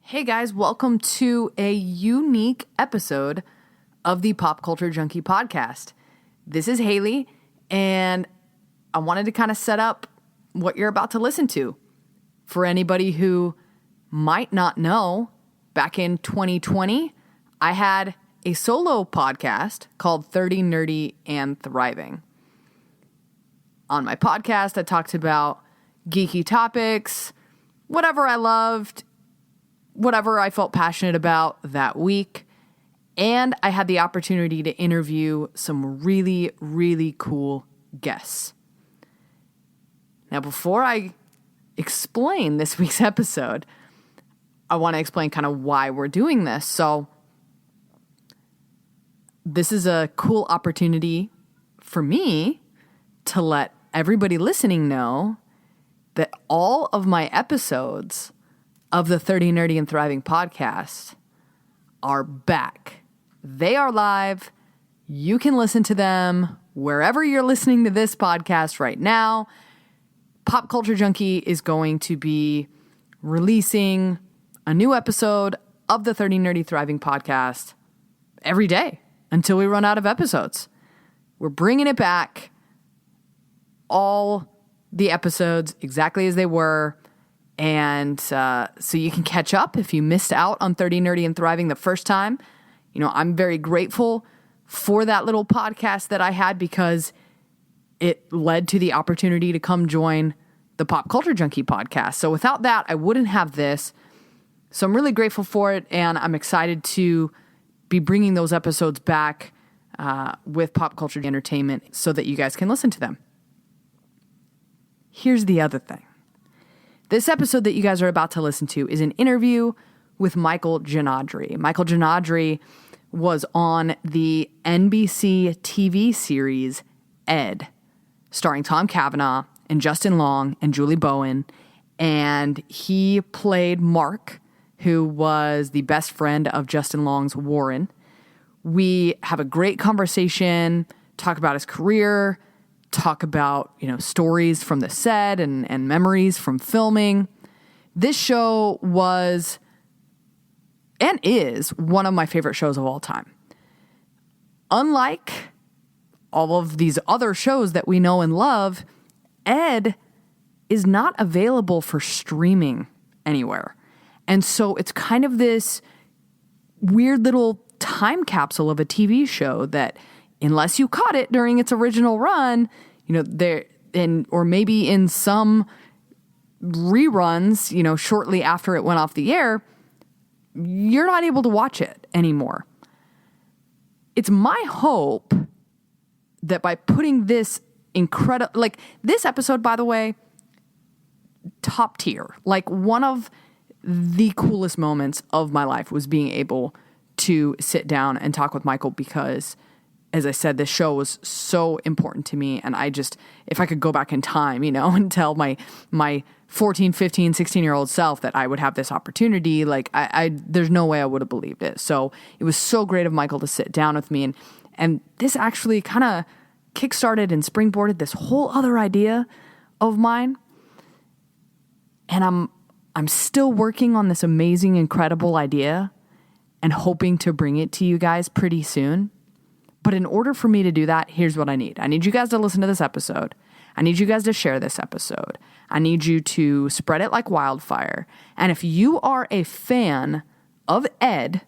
Hey guys, welcome to a unique episode of the Pop Culture Junkie podcast. This is Hayley, and I wanted to kind of set up what you're about to listen to. For anybody who might not know, back in 2020, I had a solo podcast called 30 Nerdy and Thriving. On my podcast, I talked about geeky topics, whatever I loved, whatever I felt passionate about that week. And I had the opportunity to interview some really, really cool guests. Now, before I explain this week's episode, I want to explain kind of why we're doing this. So this is a cool opportunity for me to let everybody listening know that all of my episodes of the 30 Nerdy and Thriving podcast are back. They are live. You can listen to them wherever you're listening to this podcast right now. Pop Culture Junkie is going to be releasing a new episode of the 30 Nerdy Thriving podcast every day until we run out of episodes. We're bringing it back, all the episodes exactly as they were. And so you can catch up if you missed out on 30 Nerdy and Thriving the first time. You know, I'm very grateful for that little podcast that I had because it led to the opportunity to come join the Pop Culture Junkie podcast. So without that, I wouldn't have this. So I'm really grateful for it, and I'm excited to be bringing those episodes back with Pop Culture Entertainment so that you guys can listen to them. Here's the other thing. This episode that you guys are about to listen to is an interview with Michael Genadry. Michael Genadry was on the NBC TV series Ed, starring Tom Cavanagh and Justin Long and Julie Bowen. And he played Mark, who was the best friend of Justin Long's Warren. We have a great conversation, talk about his career, talk about, stories from the set and memories from filming. This show was and is one of my favorite shows of all time. Unlike all of these other shows that we know and love, Ed is not available for streaming anywhere. And so it's kind of this weird little time capsule of a TV show that, unless you caught it during its original run, or maybe in some reruns, shortly after it went off the air, you're not able to watch it anymore. It's my hope that by putting this incredible, this episode, by the way, top tier, one of the coolest moments of my life was being able to sit down and talk with Michael because, as I said, this show was so important to me. And if I could go back in time, and tell my 14, 15, 16-year-old self that I would have this opportunity, there's no way I would have believed it. So it was so great of Michael to sit down with me. And this actually kind of kickstarted and springboarded this whole other idea of mine. And I'm still working on this amazing, incredible idea and hoping to bring it to you guys pretty soon. But in order for me to do that, here's what I need. I need you guys to listen to this episode. I need you guys to share this episode. I need you to spread it like wildfire. And if you are a fan of Ed,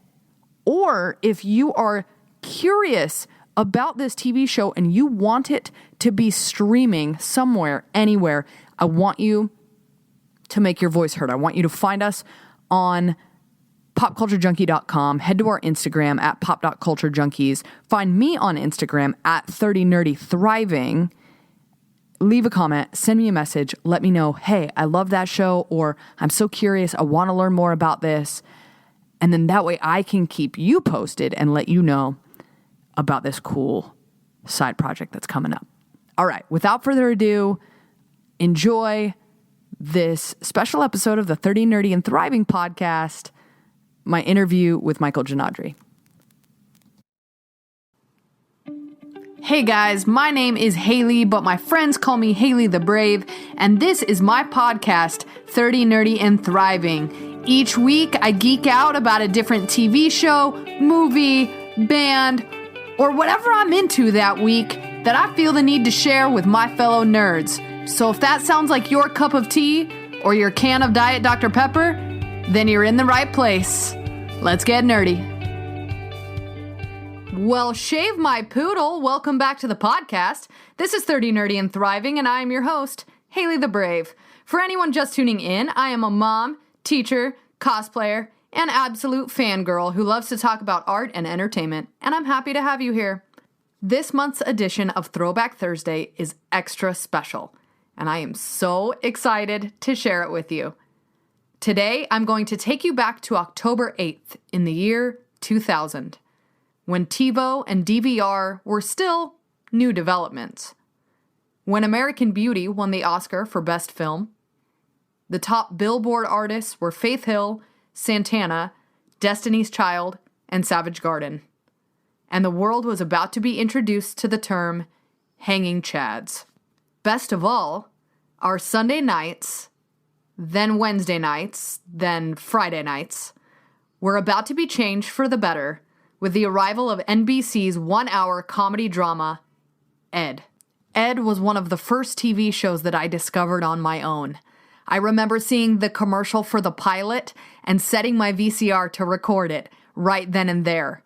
or if you are curious about this TV show and you want it to be streaming somewhere, anywhere, I want you to make your voice heard. I want you to find us on popculturejunkie.com. Head to our Instagram at pop.culturejunkies. Find me on Instagram at 30nerdythriving. Leave a comment, send me a message, let me know, hey, I love that show, or I'm so curious, I want to learn more about this. And then that way I can keep you posted and let you know about this cool side project that's coming up. All right, without further ado, enjoy this special episode of the 30 Nerdy and Thriving podcast, my interview with Michael Genadry. Hey guys, my name is Hayley, but my friends call me Hayley the Brave, and this is my podcast, 30 Nerdy and Thriving. Each week, I geek out about a different TV show, movie, band, or whatever I'm into that week that I feel the need to share with my fellow nerds. So if that sounds like your cup of tea or your can of Diet Dr. Pepper, then you're in the right place. Let's get nerdy. Well, shave my poodle. Welcome back to the podcast. This is 30 Nerdy and Thriving, and I am your host, Hayley the Brave. For anyone just tuning in, I am a mom, teacher, cosplayer, and absolute fangirl who loves to talk about art and entertainment, and I'm happy to have you here. This month's edition of Throwback Thursday is extra special, and I am so excited to share it with you. Today, I'm going to take you back to October 8th in the year 2000. When TiVo and DVR were still new developments. When American Beauty won the Oscar for Best Film. The top Billboard artists were Faith Hill, Santana, Destiny's Child, and Savage Garden. And the world was about to be introduced to the term hanging chads. Best of all, our Sunday nights, then Wednesday nights, then Friday nights, were about to be changed for the better with the arrival of NBC's one-hour comedy drama, Ed. Ed was one of the first TV shows that I discovered on my own. I remember seeing the commercial for the pilot and setting my VCR to record it right then and there.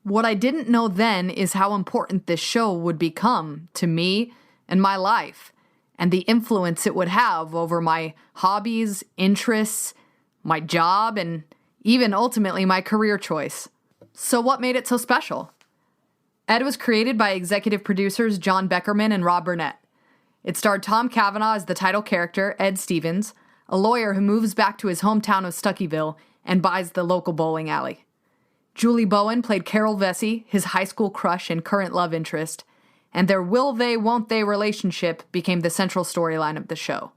What I didn't know then is how important this show would become to me and my life, and the influence it would have over my hobbies, interests, my job, and even ultimately my career choice. So what made it so special? Ed was created by executive producers John Beckerman and Rob Burnett. It starred Tom Cavanagh as the title character, Ed Stevens, a lawyer who moves back to his hometown of Stuckeyville and buys the local bowling alley. Julie Bowen played Carol Vesey, his high school crush and current love interest, and their will-they, won't-they relationship became the central storyline of the show.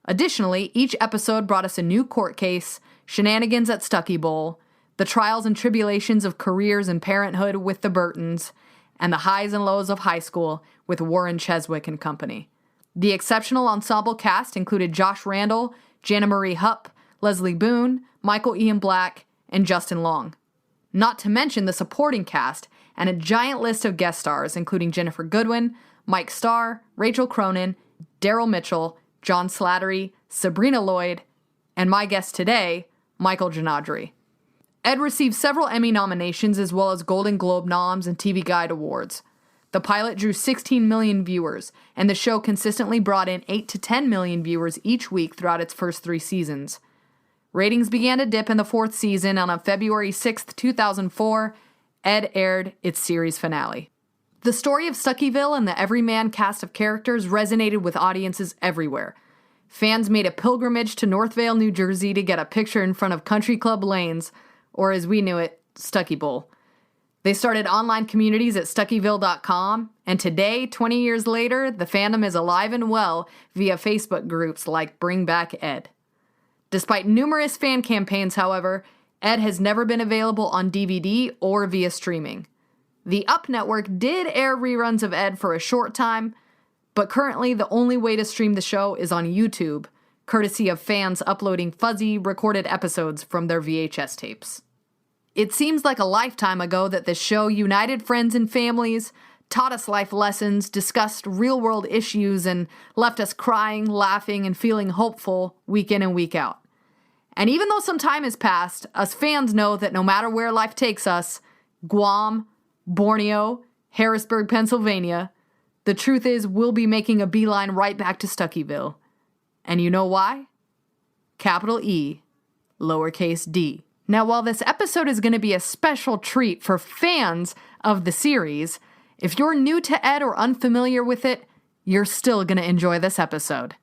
Additionally, each episode brought us a new court case, shenanigans at Stuckeyville, the trials and tribulations of careers and parenthood with the Burtons, and the highs and lows of high school with Warren Cheswick and company. The exceptional ensemble cast included Josh Randall, Jana Marie Hupp, Leslie Boone, Michael Ian Black, and Justin Long. Not to mention the supporting cast and a giant list of guest stars including Jennifer Goodwin, Mike Starr, Rachel Cronin, Daryl Mitchell, John Slattery, Sabrina Lloyd, and my guest today, Michael Genadry. Ed received several Emmy nominations as well as Golden Globe noms and TV Guide awards. The pilot drew 16 million viewers, and the show consistently brought in 8 to 10 million viewers each week throughout its first 3 seasons. Ratings began to dip in the 4th season, and on February 6, 2004, Ed aired its series finale. The story of Stuckeyville and the everyman cast of characters resonated with audiences everywhere. Fans made a pilgrimage to Northvale, New Jersey to get a picture in front of Country Club Lanes, or as we knew it, Stuckeyville. They started online communities at Stuckeyville.com, and today, 20 years later, the fandom is alive and well via Facebook groups like Bring Back Ed. Despite numerous fan campaigns, however, Ed has never been available on DVD or via streaming. The Up Network did air reruns of Ed for a short time, but currently the only way to stream the show is on YouTube, courtesy of fans uploading fuzzy, recorded episodes from their VHS tapes. It seems like a lifetime ago that this show united friends and families, taught us life lessons, discussed real-world issues, and left us crying, laughing, and feeling hopeful week in and week out. And even though some time has passed, us fans know that no matter where life takes us, Guam, Borneo, Harrisburg, Pennsylvania, the truth is we'll be making a beeline right back to Stuckeyville. And you know why? Capital E, lowercase d. Now, while this episode is going to be a special treat for fans of the series, if you're new to Ed or unfamiliar with it, you're still going to enjoy this episode.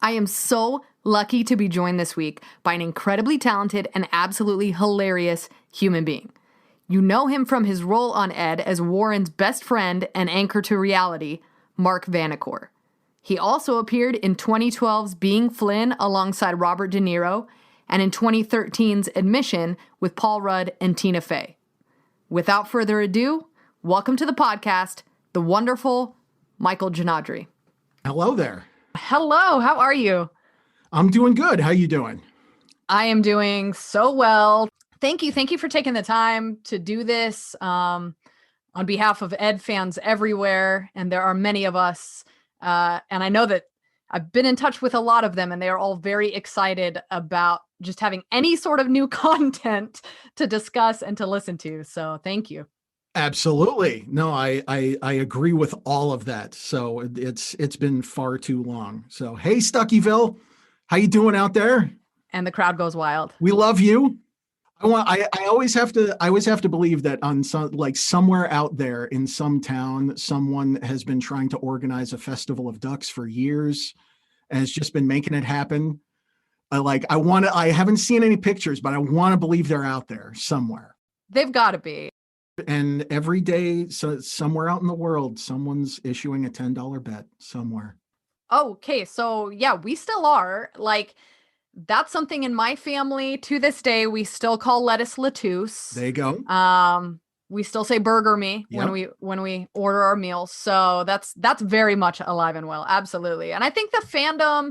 I am so lucky to be joined this week by an incredibly talented and absolutely hilarious human being. You know him from his role on Ed as Warren's best friend and anchor to reality, Mark Vanacore. He also appeared in 2012's Being Flynn alongside Robert De Niro, and in 2013's Admission with Paul Rudd and Tina Fey. Without further ado, welcome to the podcast, the wonderful Michael Genadry. Hello there. Hello, how are you? I'm doing good. How you doing? I am doing so well. Thank you. Thank you for taking the time to do this on behalf of Ed fans everywhere. And there are many of us. And I know that I've been in touch with a lot of them, and they are all very excited about just having any sort of new content to discuss and to listen to. So thank you. Absolutely. No, I agree with all of that. So it's been far too long. So hey, Stuckeyville, how you doing out there? And the crowd goes wild. We love you. I always have to believe that on some, like somewhere out there in some town, someone has been trying to organize a festival of ducks for years and has just been making it happen. I haven't seen any pictures, but I want to believe they're out there somewhere. They've got to be. And every day, so somewhere out in the world, someone's issuing a $10 bet somewhere. Okay, so yeah, we still are. Like, that's something in my family to this day. We still call lettuce lettuce. There you go. We still say burger me when we order our meals. So that's very much alive and well. Absolutely. And I think the fandom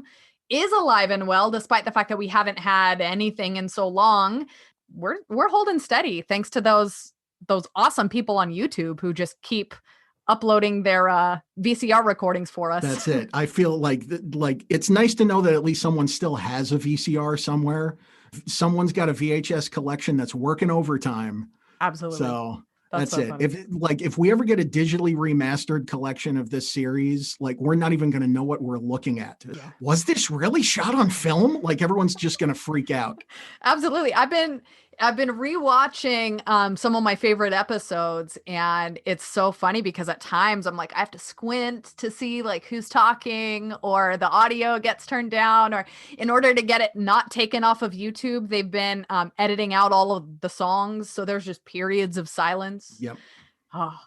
is alive and well, despite the fact that we haven't had anything in so long. We're holding steady thanks to those awesome people on YouTube who just keep uploading their VCR recordings for us. That's it. I feel like it's nice to know that at least someone still has a VCR somewhere. Someone's got a VHS collection that's working overtime. Absolutely. So that's it. Funny. If we ever get a digitally remastered collection of this series, like we're not even going to know what we're looking at. Yeah. Was this really shot on film? Like everyone's just going to freak out. Absolutely. I've been rewatching some of my favorite episodes, and it's so funny because at times I'm like, I have to squint to see like who's talking, or the audio gets turned down, or in order to get it not taken off of YouTube, they've been editing out all of the songs. So there's just periods of silence. Yep. Oh.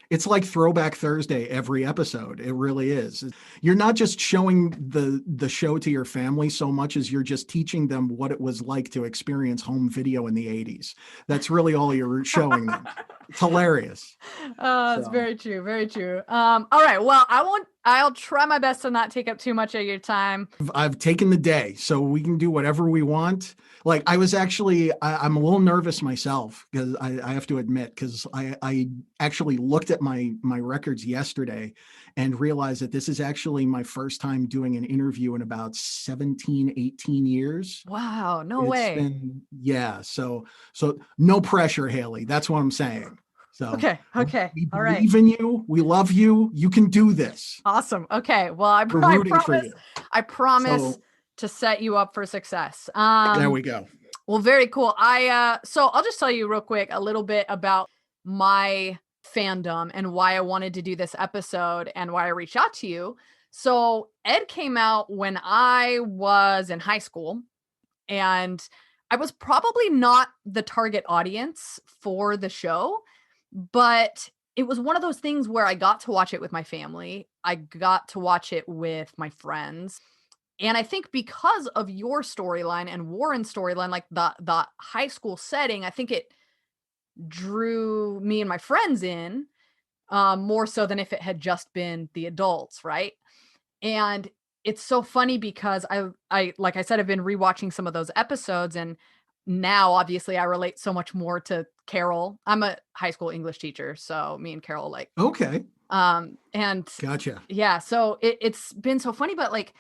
It's like Throwback Thursday every episode. It really is. You're not just showing the show to your family so much as you're just teaching them what it was like to experience home video in the 80s. That's really all you're showing them. It's hilarious. It's very true. Very true. All right. Well, I'll try my best to not take up too much of your time. I've taken the day, so we can do whatever we want. Like I'm a little nervous myself because I have to admit, because I actually looked at my records yesterday and realized that this is actually my first time doing an interview in about 17, 18 years. Wow. No way. So no pressure, Hayley. That's what I'm saying. So okay. We believe in you. We love you. You can do this. Awesome. Okay. Well, I promise to set you up for success. There we go. Well, very cool. So I'll just tell you real quick a little bit about my fandom and why I wanted to do this episode and why I reached out to you. So Ed came out when I was in high school, and I was probably not the target audience for the show, but it was one of those things where I got to watch it with my family. I got to watch it with my friends. And I think because of your storyline and Warren's storyline, like the high school setting, I think it drew me and my friends in more so than if it had just been the adults, right? And it's so funny because I like I said, I've been rewatching some of those episodes, and now obviously I relate so much more to Carol. I'm a high school English teacher, so me and Carol okay. And gotcha. Yeah, so it's been so funny, but like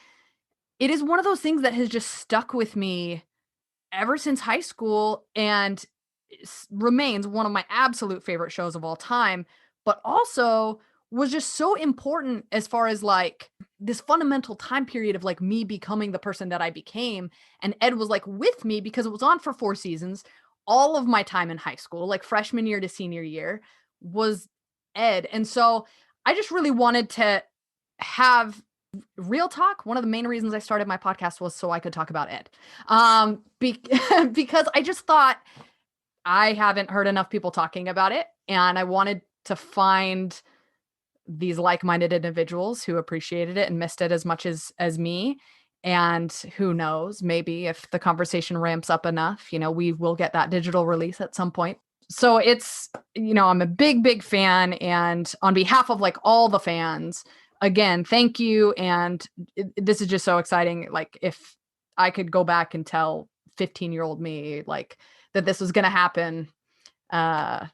it is one of those things that has just stuck with me ever since high school and remains one of my absolute favorite shows of all time, but also was just so important as far as like this fundamental time period of like me becoming the person that I became. And Ed was like with me because it was on for 4 seasons. All of my time in high school, like freshman year to senior year, was Ed. And so I just really wanted to have real talk. One of the main reasons I started my podcast was so I could talk about Ed. Because I just thought I haven't heard enough people talking about it, and I wanted to find these like-minded individuals who appreciated it and missed it as much as me. And who knows, maybe if the conversation ramps up enough, we will get that digital release at some point. So it's, I'm a big fan. And on behalf of like all the fans, again, thank you. And this is just so exciting. Like if I could go back and tell 15-year-old me, like that this was going to happen, I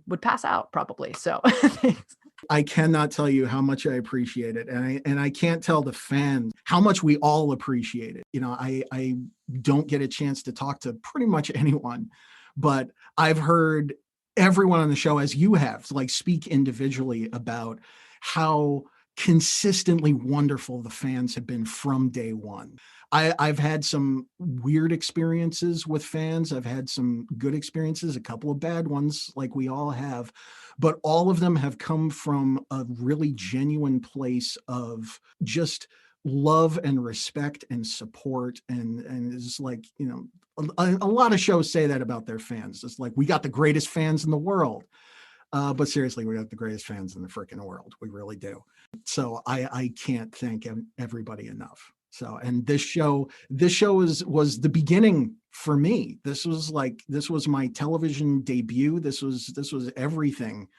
would pass out probably. So thanks. I cannot tell you how much I appreciate it. And I can't tell the fans how much we all appreciate it. You know, I don't get a chance to talk to pretty much anyone, but I've heard everyone on the show, as you have, like speak individually about how consistently wonderful the fans have been from day one. I've had some weird experiences with fans. I've had some good experiences, a couple of bad ones, like we all have, but all of them have come from a really genuine place of just love and respect and support. And it's like, you know, a lot of shows say that about their fans. It's like, we got the greatest fans in the world. But seriously, we got the greatest fans in the freaking world. We really do. So I can't thank everybody enough. So, and this show was the beginning for me. This was my television debut. This was everything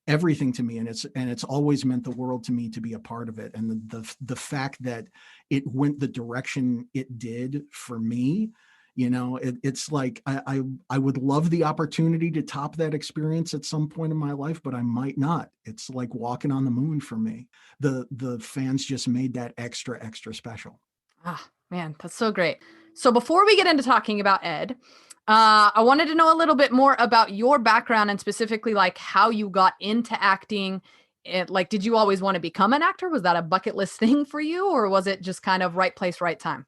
to me. And it's always meant the world to me to be a part of it. And the fact that it went the direction it did for me, you know, it's like, I would love the opportunity to top that experience at some point in my life, but I might not. It's like walking on the moon for me. The fans just made that extra special. Ah, man, that's so great. So before we get into talking about Ed, I wanted to know a little bit more about your background and specifically like how you got into acting. Like, did you always want to become an actor? Was that a bucket list thing for you, or was it just kind of right place, right time?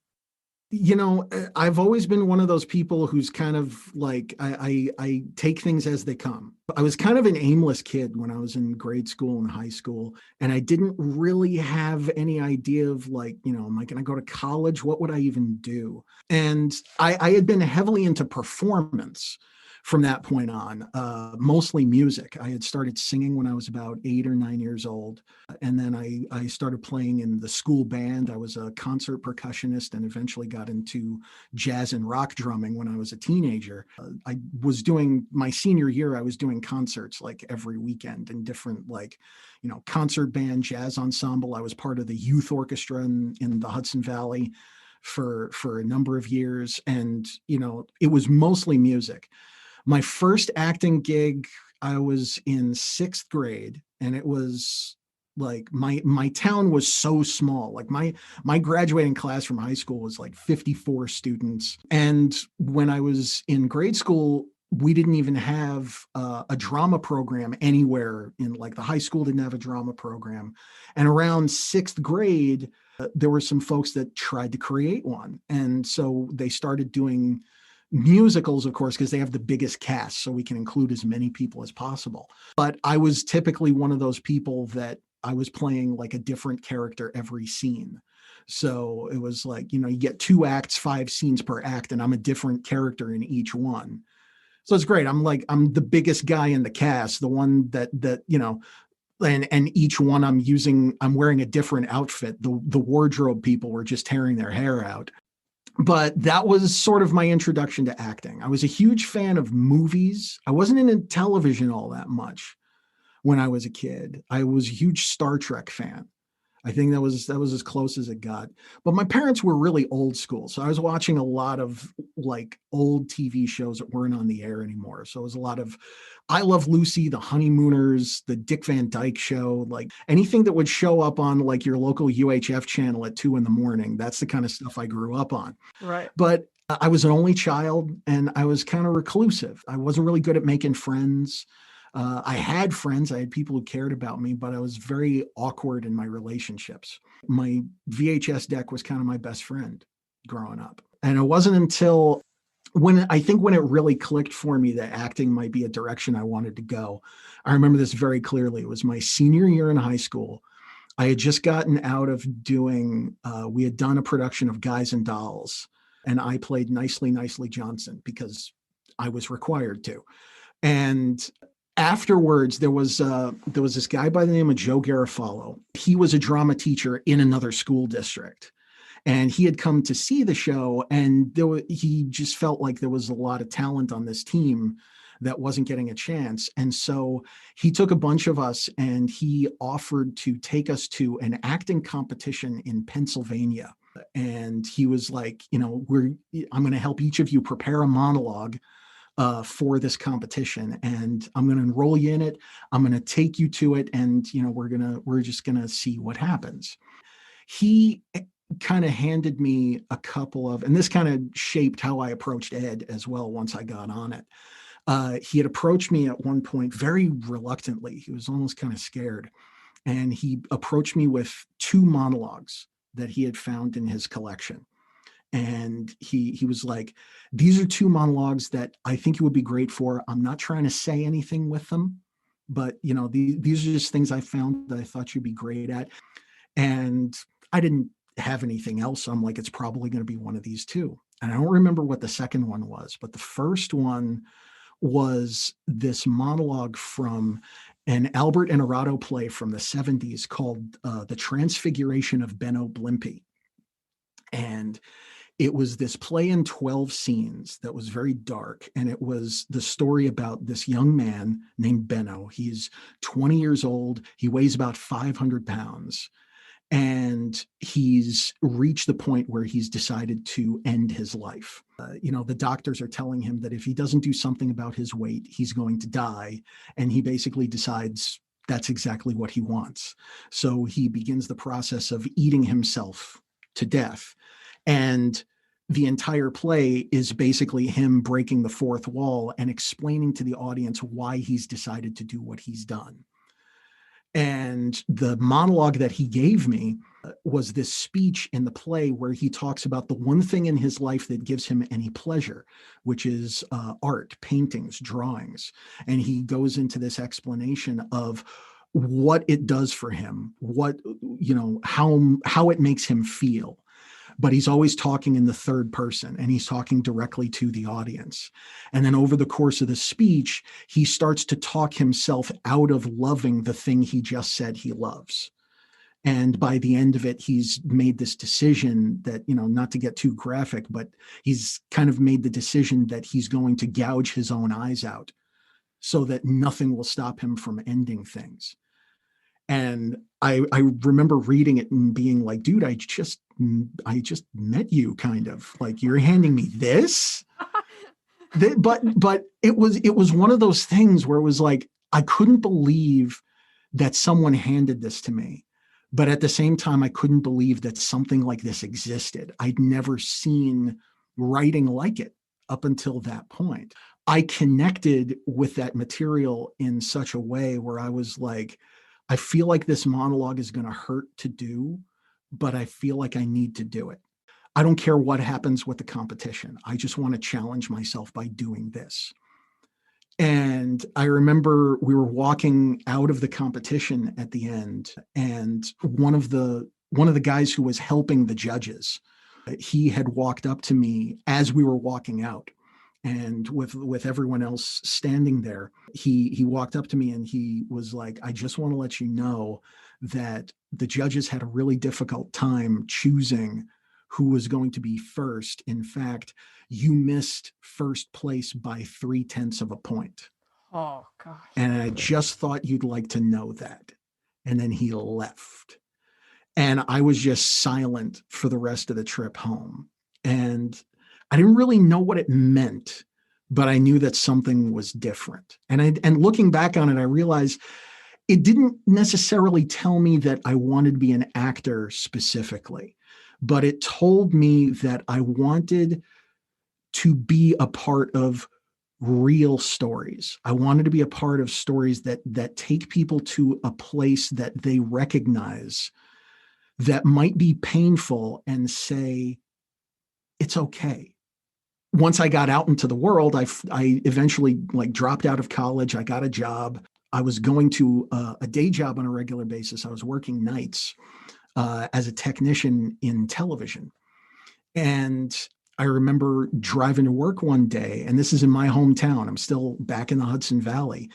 You know, I've always been one of those people who's kind of like, I take things as they come. I was kind of an aimless kid when I was in grade school and high school, and I didn't really have any idea of like, you know, am I going to go to college? What would I even do? And I had been heavily into performance from that point on, mostly music. I had started singing when I was about 8 or 9 years old. And then I started playing in the school band. I was a concert percussionist and eventually got into jazz and rock drumming when I was a teenager. I was doing my senior year, I was doing concerts like every weekend in different, like, you know, concert band, jazz ensemble. I was part of the youth orchestra in the Hudson Valley for a number of years. And, you know, it was mostly music. My first acting gig, I was in 6th grade, and it was like my town was so small. Like my graduating class from high school was like 54 students. And when I was in grade school, we didn't even have a drama program anywhere in, like, the high school didn't have a drama program. And around 6th grade, there were some folks that tried to create one. And so they started doing musicals, of course, because they have the biggest cast, so we can include as many people as possible. But I was typically one of those people that I was playing like a different character every scene. So it was like, you know, you get 2 acts, 5 scenes per act, and I'm a different character in each one. So it's great. I'm the biggest guy in the cast, the one that you know, and each one I'm wearing a different outfit. The wardrobe people were just tearing their hair out. But that was sort of my introduction to acting. I was a huge fan of movies. I wasn't into television all that much when I was a kid. I was a huge Star Trek fan. I think that was as close as it got. But my parents were really old school, so I was watching a lot of like old TV shows that weren't on the air anymore. So it was a lot of I Love Lucy, The Honeymooners, the Dick Van Dyke Show, like anything that would show up on like your local UHF channel at 2 a.m. That's the kind of stuff I grew up on. Right. But I was an only child, and I was kind of reclusive. I wasn't really good at making friends. I had friends, I had people who cared about me, but I was very awkward in my relationships. My VHS deck was kind of my best friend growing up. And it wasn't until when it really clicked for me that acting might be a direction I wanted to go. I remember this very clearly. It was my senior year in high school. I had just gotten out of doing, we had done a production of Guys and Dolls, and I played Nicely Johnson because I was required to. And afterwards, there was this guy by the name of Joe Garofalo. He was a drama teacher in another school district, and he had come to see the show, and he just felt like there was a lot of talent on this team that wasn't getting a chance. And so he took a bunch of us and he offered to take us to an acting competition in Pennsylvania. And he was like, I'm going to help each of you prepare a monologue for this competition, and I'm going to enroll you in it. I'm going to take you to it, and we're just going to see what happens. He kind of handed me a couple of, and this kind of shaped how I approached Ed as well once I got on it. He had approached me at one point very reluctantly. He was almost kind of scared. And he approached me with 2 monologues that he had found in his collection. And he was like, these are 2 monologues that I think you would be great for. I'm not trying to say anything with them, but these are just things I found that I thought you'd be great at. And I didn't have anything else. So I'm like, it's probably going to be one of these 2. And I don't remember what the second one was, but the first one was this monologue from an Albert Inarado play from the 70s called The Transfiguration of Benno Blimpie. And it was this play in 12 scenes that was very dark. And it was the story about this young man named Benno. He's 20 years old. He weighs about 500 pounds. And he's reached the point where he's decided to end his life. The doctors are telling him that if he doesn't do something about his weight, he's going to die. And he basically decides that's exactly what he wants. So he begins the process of eating himself to death. And the entire play is basically him breaking the fourth wall and explaining to the audience why he's decided to do what he's done. And the monologue that he gave me was this speech in the play where he talks about the one thing in his life that gives him any pleasure, which is art, paintings, drawings. And he goes into this explanation of what it does for him, how it makes him feel. But he's always talking in the third person, and he's talking directly to the audience. And then over the course of the speech, he starts to talk himself out of loving the thing he just said he loves. And by the end of it, he's made this decision that, not to get too graphic, but he's kind of made the decision that he's going to gouge his own eyes out so that nothing will stop him from ending things. And I remember reading it and being like, dude, I just met you, kind of like, you're handing me this. But it was one of those things where it was like, I couldn't believe that someone handed this to me. But at the same time, I couldn't believe that something like this existed. I'd never seen writing like it up until that point. I connected with that material in such a way where I was like, I feel like this monologue is going to hurt to do, but I feel like I need to do it. I don't care what happens with the competition. I just want to challenge myself by doing this. And I remember we were walking out of the competition at the end, and one of the guys who was helping the judges, he had walked up to me as we were walking out. And with everyone else standing there, he walked up to me and he was like, I just want to let you know that the judges had a really difficult time choosing who was going to be first. In fact, you missed first place by 0.3 of a point. Oh, gosh. And I just thought you'd like to know that. And then he left. And I was just silent for the rest of the trip home. And I didn't really know what it meant, but I knew that something was different. And looking back on it, I realized it didn't necessarily tell me that I wanted to be an actor specifically, but it told me that I wanted to be a part of real stories. I wanted to be a part of stories that take people to a place that they recognize that might be painful and say, it's okay. Once I got out into the world, I eventually dropped out of college. I got a job. I was going to a day job on a regular basis. I was working nights as a technician in television. And I remember driving to work one day, and this is in my hometown. I'm still back in the Hudson Valley.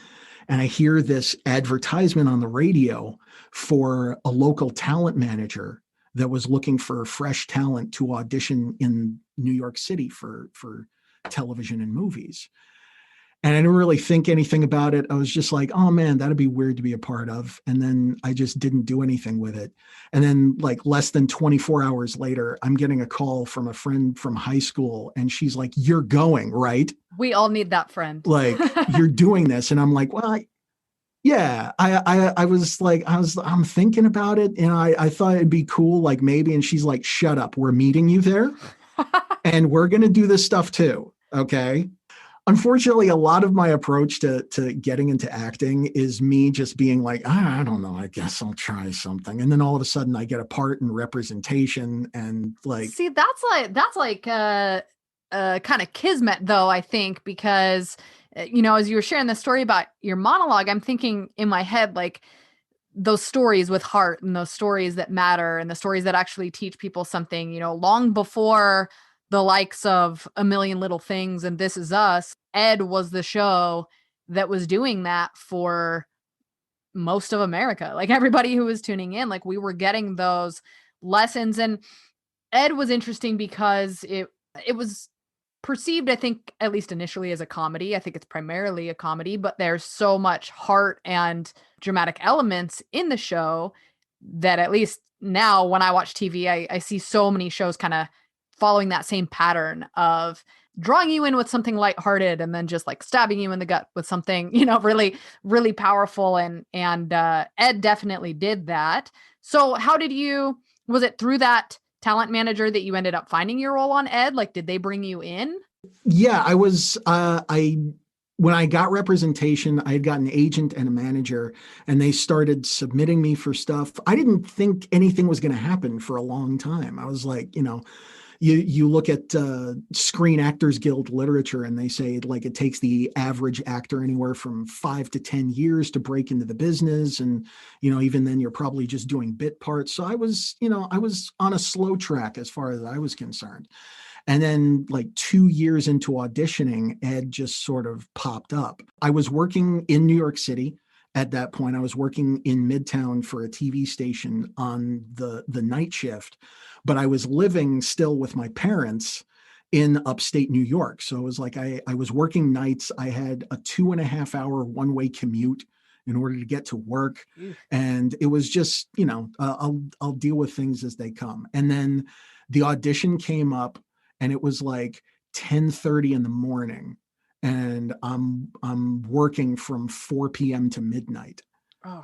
And I hear this advertisement on the radio for a local talent manager that was looking for fresh talent to audition in New York City for television and movies. And I didn't really think anything about it. I was just like, oh man, that'd be weird to be a part of. And then I just didn't do anything with it. And then, like, less than 24 hours later, I'm getting a call from a friend from high school. And she's like, you're going, right? We all need that friend. Like, you're doing this. And I'm like, well, yeah, I was like, I'm thinking about it. And I thought it'd be cool, like maybe. And she's like, shut up. We're meeting you there and we're going to do this stuff too. Okay. Unfortunately, a lot of my approach to getting into acting is me just being like, I don't know, I guess I'll try something. And then all of a sudden I get a part in representation and like. See, that's like kind of kismet though, I think, because, as you were sharing the story about your monologue, I'm thinking in my head, like those stories with heart and those stories that matter and the stories that actually teach people something, long before the likes of A Million Little Things and This Is Us, Ed was the show that was doing that for most of America. Like everybody who was tuning in, like we were getting those lessons. And Ed was interesting because it was perceived, I think, at least initially as a comedy. I think it's primarily a comedy, but there's so much heart and dramatic elements in the show that at least now when I watch TV, I see so many shows kind of following that same pattern of drawing you in with something lighthearted and then just like stabbing you in the gut with something, really, really powerful. And Ed definitely did that. So was it through that talent manager that you ended up finding your role on Ed? Like, did they bring you in? Yeah, I was, when I got representation, I had got an agent and a manager, and they started submitting me for stuff. I didn't think anything was going to happen for a long time. I was like, you look at Screen Actors Guild literature and they say like it takes the average actor anywhere from 5 to 10 years to break into the business. And, even then you're probably just doing bit parts. So I was on a slow track as far as I was concerned. And then like 2 years into auditioning, Ed just sort of popped up. I was working in New York City. At that point, I was working in Midtown for a TV station on the night shift, but I was living still with my parents in upstate New York. So it was like I was working nights. I had a 2.5 hour one-way commute in order to get to work. And it was just, I'll deal with things as they come. And then the audition came up and it was like 10:30 in the morning. And I'm working from 4 p.m. to midnight. Oh.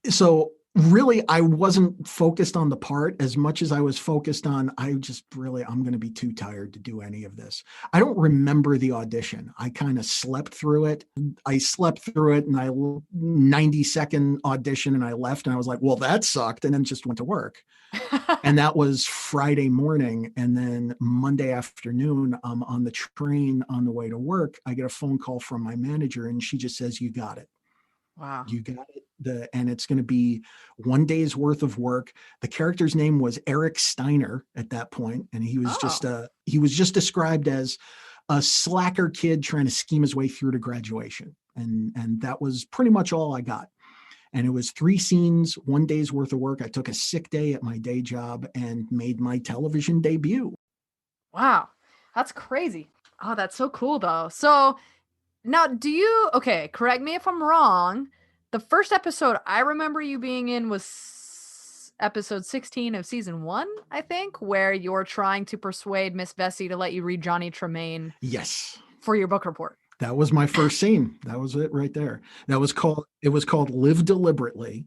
So really, I wasn't focused on the part as much as I was focused on, I'm going to be too tired to do any of this. I don't remember the audition. I kind of slept through it. And 90-second audition and I left and I was like, well, that sucked. And then just went to work. And that was Friday morning. And then Monday afternoon, I'm on the train on the way to work. I get a phone call from my manager and she just says, you got it. Wow. You got it. And it's going to be 1 day's worth of work. The character's name was Eric Steiner at that point, and he was just described as a slacker kid trying to scheme his way through to graduation. And that was pretty much all I got. And it was 3 scenes, 1 day's worth of work. I took a sick day at my day job and made my television debut. Wow. That's crazy. Oh, that's so cool though. So now correct me if I'm wrong. The first episode I remember you being in was episode 16 of season 1, I think, where you're trying to persuade Miss Bessie to let you read Johnny Tremaine. Yes. For your book report. That was my first scene. That was it right there. It was called Live Deliberately.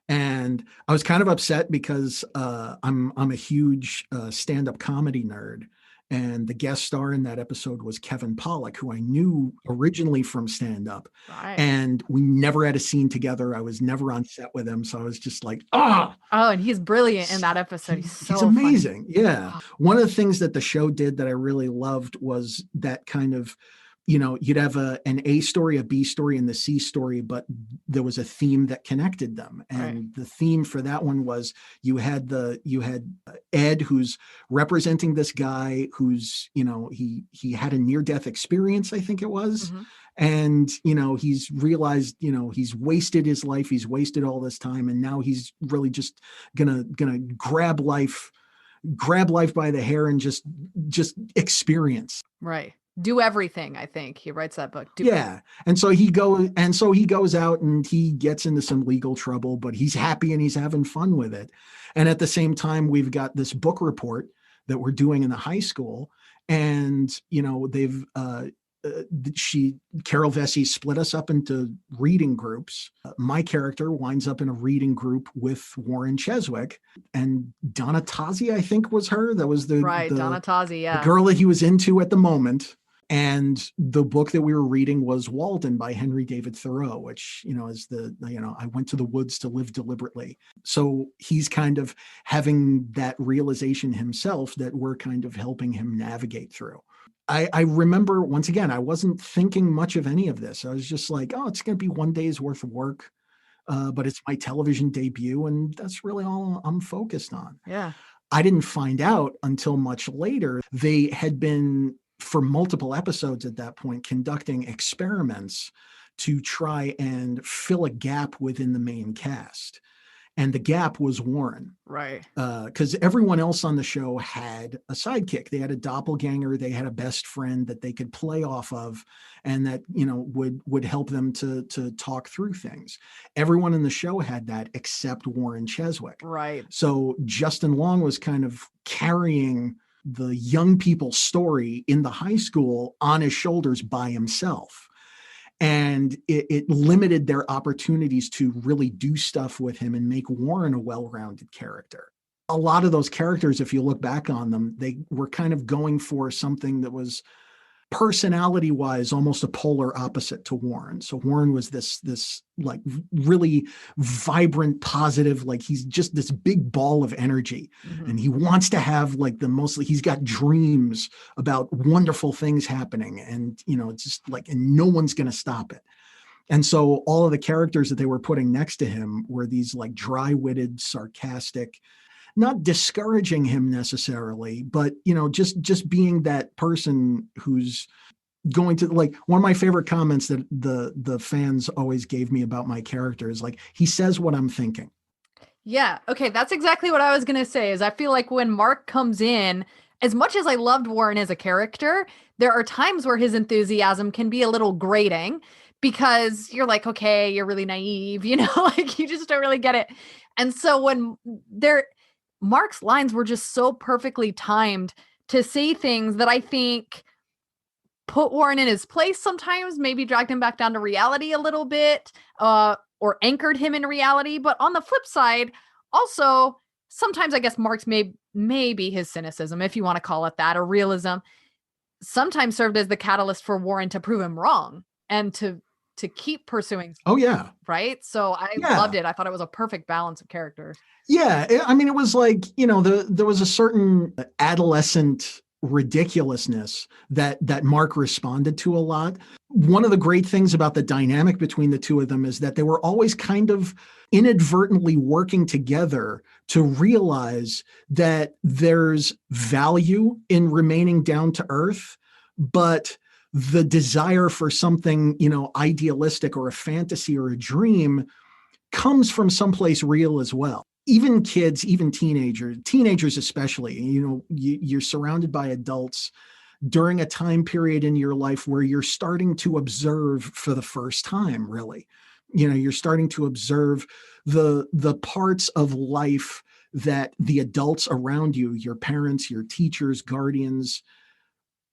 And I was kind of upset because I'm a huge stand-up comedy nerd. And the guest star in that episode was Kevin Pollak, who I knew originally from stand-up. Right. And we never had a scene together. I was never on set with him. So I was just like, ah! Oh, and he's brilliant in that episode. He's amazing. Funny. Yeah. One of the things that the show did that I really loved was that kind of, you'd have an A story, a B story, and the C story, but there was a theme that connected them. And The theme for that one was you had Ed, who's representing this guy who's, he had a near-death experience, I think it was. Mm-hmm. And, he's realized, he's wasted his life. He's wasted all this time. And now he's really just gonna grab life by the hair and just experience. Right. Do everything, I think. He writes that book. Yeah. And so he goes out and he gets into some legal trouble, but he's happy and he's having fun with it. And at the same time, we've got this book report that we're doing in the high school. And, they've, she, Carol Vesey, split us up into reading groups. My character winds up in a reading group with Warren Cheswick, and Donna Tazi, I think, was her. That was Donna Tazi, the girl that he was into at the moment. And the book that we were reading was Walden by Henry David Thoreau, which, is I went to the woods to live deliberately. So he's kind of having that realization himself that we're kind of helping him navigate through. I remember, once again, I wasn't thinking much of any of this. I was just like, oh, it's going to be one day's worth of work. But it's my television debut, and that's really all I'm focused on. Yeah. I didn't find out until much later. They had been, for multiple episodes at that point, conducting experiments to try and fill a gap within the main cast. And the gap was Warren. Right. Because everyone else on the show had a sidekick. They had a doppelganger. They had a best friend that they could play off of, and that, would help them to talk through things. Everyone in the show had that except Warren Cheswick. Right. So Justin Long was kind of carrying the young people's story in the high school on his shoulders by himself. And it limited their opportunities to really do stuff with him and make Warren a well-rounded character. A lot of those characters, if you look back on them, they were kind of going for something that was personality-wise almost a polar opposite to Warren. So Warren was this like really vibrant, positive, like he's just this big ball of energy. Mm-hmm. And he wants to have like he's got dreams about wonderful things happening, and it's just like, and no one's going to stop it. And so all of the characters that they were putting next to him were these like dry-witted, sarcastic, not discouraging him necessarily, but just being that person who's going to, like, one of my favorite comments that the fans always gave me about my character is like, he says what I'm thinking. Yeah. Okay. That's exactly what I was going to say. Is I feel like when Mark comes in, as much as I loved Warren as a character, there are times where his enthusiasm can be a little grating, because you're like, okay, you're really naive, like you just don't really get it. And so when Mark's lines were just so perfectly timed to say things that I think put Warren in his place sometimes, maybe dragged him back down to reality a little bit, or anchored him in reality. But on the flip side, also, sometimes I guess Mark's maybe his cynicism, if you want to call it that, or realism, sometimes served as the catalyst for Warren to prove him wrong and to keep pursuing. Oh, yeah. Right? So I loved it. I thought it was a perfect balance of characters. Yeah. I mean, it was like, there was a certain adolescent ridiculousness that Mark responded to a lot. One of the great things about the dynamic between the two of them is that they were always kind of inadvertently working together to realize that there's value in remaining down to earth, but the desire for something, idealistic or a fantasy or a dream comes from someplace real as well. Even kids, even teenagers especially, you're surrounded by adults during a time period in your life where you're starting to observe for the first time, really. You're starting to observe the parts of life that the adults around you, your parents, your teachers, guardians,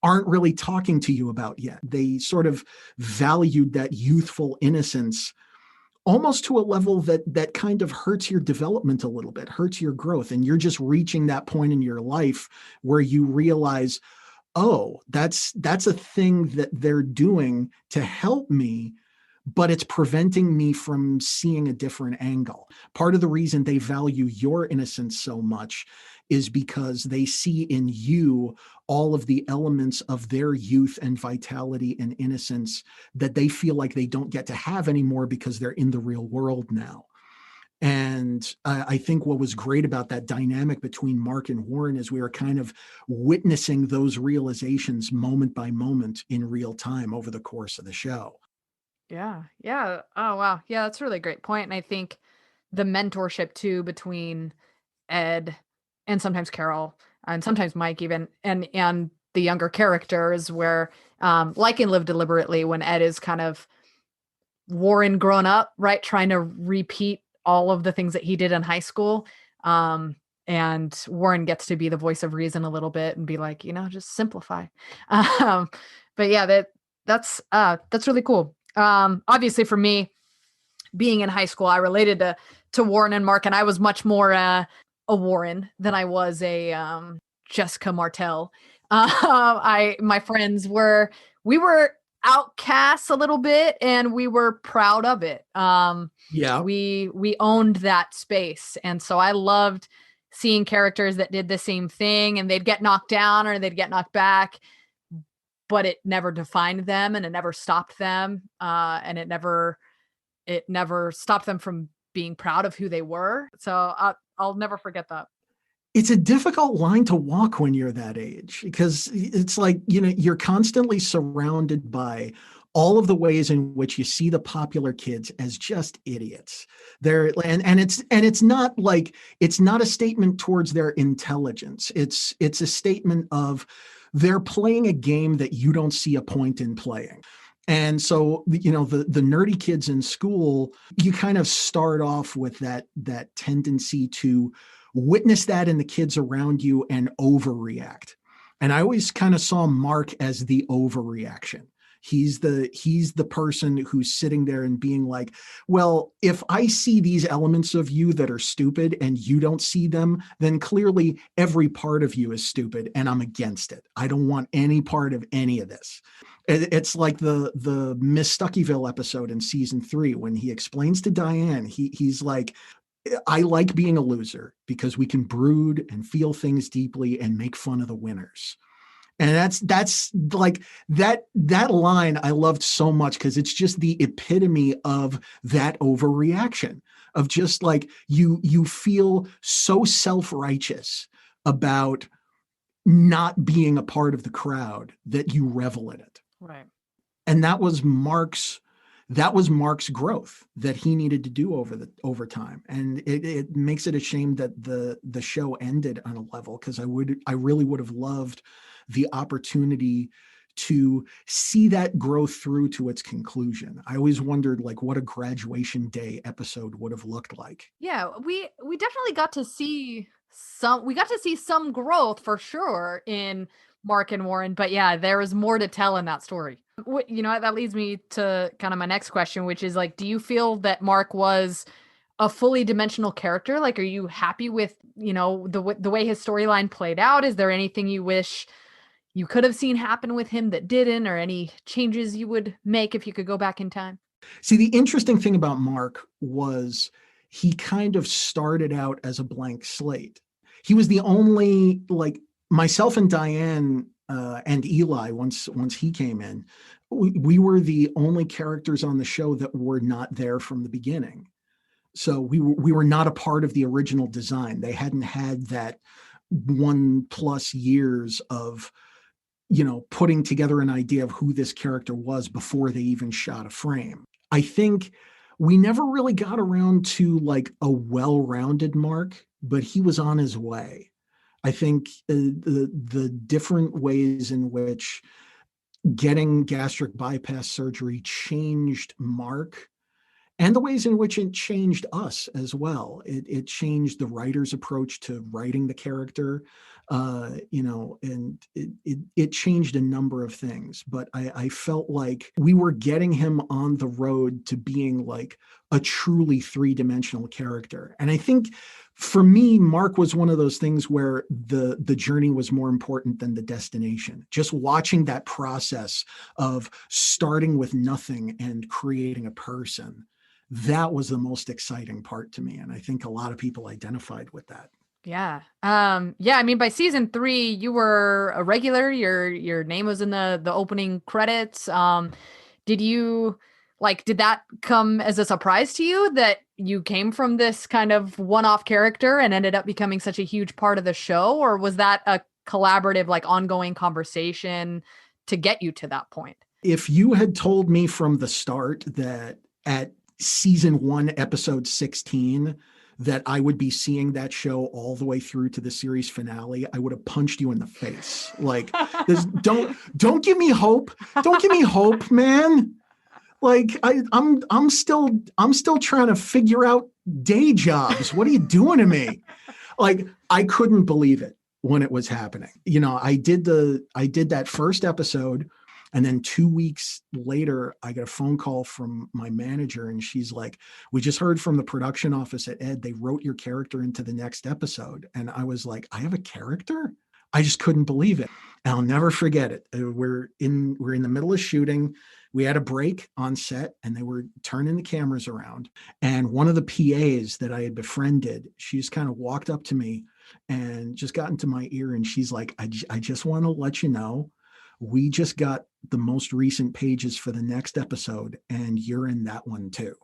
aren't really talking to you about yet. They sort of valued that youthful innocence almost to a level that kind of hurts your development a little bit, hurts your growth. And you're just reaching that point in your life where you realize, oh, that's a thing that they're doing to help me, but it's preventing me from seeing a different angle. Part of the reason they value your innocence so much is because they see in you all of the elements of their youth and vitality and innocence that they feel like they don't get to have anymore because they're in the real world now. And I think what was great about that dynamic between Mark and Warren is we were kind of witnessing those realizations moment by moment in real time over the course of the show. Yeah. Yeah. Oh, wow. Yeah, that's a really great point. And I think the mentorship too between Ed and sometimes Carol and sometimes Mike even, and the younger characters, where like in Live Deliberately, when Ed is kind of Warren grown up, right? Trying to repeat all of the things that he did in high school. And Warren gets to be the voice of reason a little bit and be like, just simplify. Um, but yeah, that's really cool. Obviously for me, being in high school, I related to Warren and Mark, and I was much more a Warren than I was a Jessica Martell. My friends we were outcasts a little bit, and we were proud of it. Yeah. We owned that space, and so I loved seeing characters that did the same thing, and they'd get knocked down or they'd get knocked back, but it never defined them, and it never stopped them, and it never stopped them from being proud of who they were. So I'll never forget that. It's a difficult line to walk when you're that age, because it's like, you're constantly surrounded by all of the ways in which you see the popular kids as just idiots. It's not like, it's not a statement towards their intelligence. It's a statement of they're playing a game that you don't see a point in playing. And so, the nerdy kids in school, you kind of start off with that tendency to witness that in the kids around you and overreact. And I always kind of saw Mark as the overreaction. He's the person who's sitting there and being like, well, if I see these elements of you that are stupid and you don't see them, then clearly every part of you is stupid and I'm against it. I don't want any part of any of this. It's like the Miss Stuckeyville episode in season 3, when he explains to Diane, he's like, I like being a loser because we can brood and feel things deeply and make fun of the winners. And that's like that line I loved so much, because it's just the epitome of that overreaction of just like, you feel so self-righteous about not being a part of the crowd that you revel in it. Right. And that was Mark's growth that he needed to do over time. And it makes it a shame that the show ended on a level, because I really would have loved the opportunity to see that grow through to its conclusion. I always wondered like what a graduation day episode would have looked like. Yeah, we definitely got to see some growth for sure in Mark and Warren, but yeah, there is more to tell in that story. That leads me to kind of my next question, which is like, do you feel that Mark was a fully dimensional character? Like, are you happy with, the way his storyline played out? Is there anything you wish you could have seen happen with him that didn't, or any changes you would make if you could go back in time? See, the interesting thing about Mark was he kind of started out as a blank slate. He was the only, like, myself and Diane and Eli, once he came in, we were the only characters on the show that were not there from the beginning. So we were not a part of the original design. They hadn't had that 1+ years of putting together an idea of who this character was before they even shot a frame. I think we never really got around to like a well-rounded Mark, but he was on his way. I think the different ways in which getting gastric bypass surgery changed Mark, and the ways in which it changed us as well. It changed the writer's approach to writing the character, and it changed a number of things. But I felt like we were getting him on the road to being like a truly 3-dimensional character. And I think for me, Mark was one of those things where the journey was more important than the destination. Just watching that process of starting with nothing and creating a person, that was the most exciting part to me. And I think a lot of people identified with that. Yeah. I mean, by season 3, you were a regular. Your name was in the opening credits. Did that come as a surprise to you that you came from this kind of one-off character and ended up becoming such a huge part of the show? Or was that a collaborative, like, ongoing conversation to get you to that point? If you had told me from the start that at season 1, episode 16, that I would be seeing that show all the way through to the series finale, I would have punched you in the face. Like, don't give me hope. Don't give me hope, man. Like, I'm still trying to figure out day jobs. What are you doing to me? Like, I couldn't believe it when it was happening. You know, I did that first episode, and then 2 weeks later, I got a phone call from my manager, and she's like, "We just heard from the production office at Ed. They wrote your character into the next episode." And I was like, "I have a character?" I just couldn't believe it. And I'll never forget it. We're in the middle of shooting. We had a break on set, and they were turning the cameras around. And one of the PAs that I had befriended, she just kind of walked up to me and just got into my ear. And she's like, I just want to let you know, we just got the most recent pages for the next episode, and you're in that one too.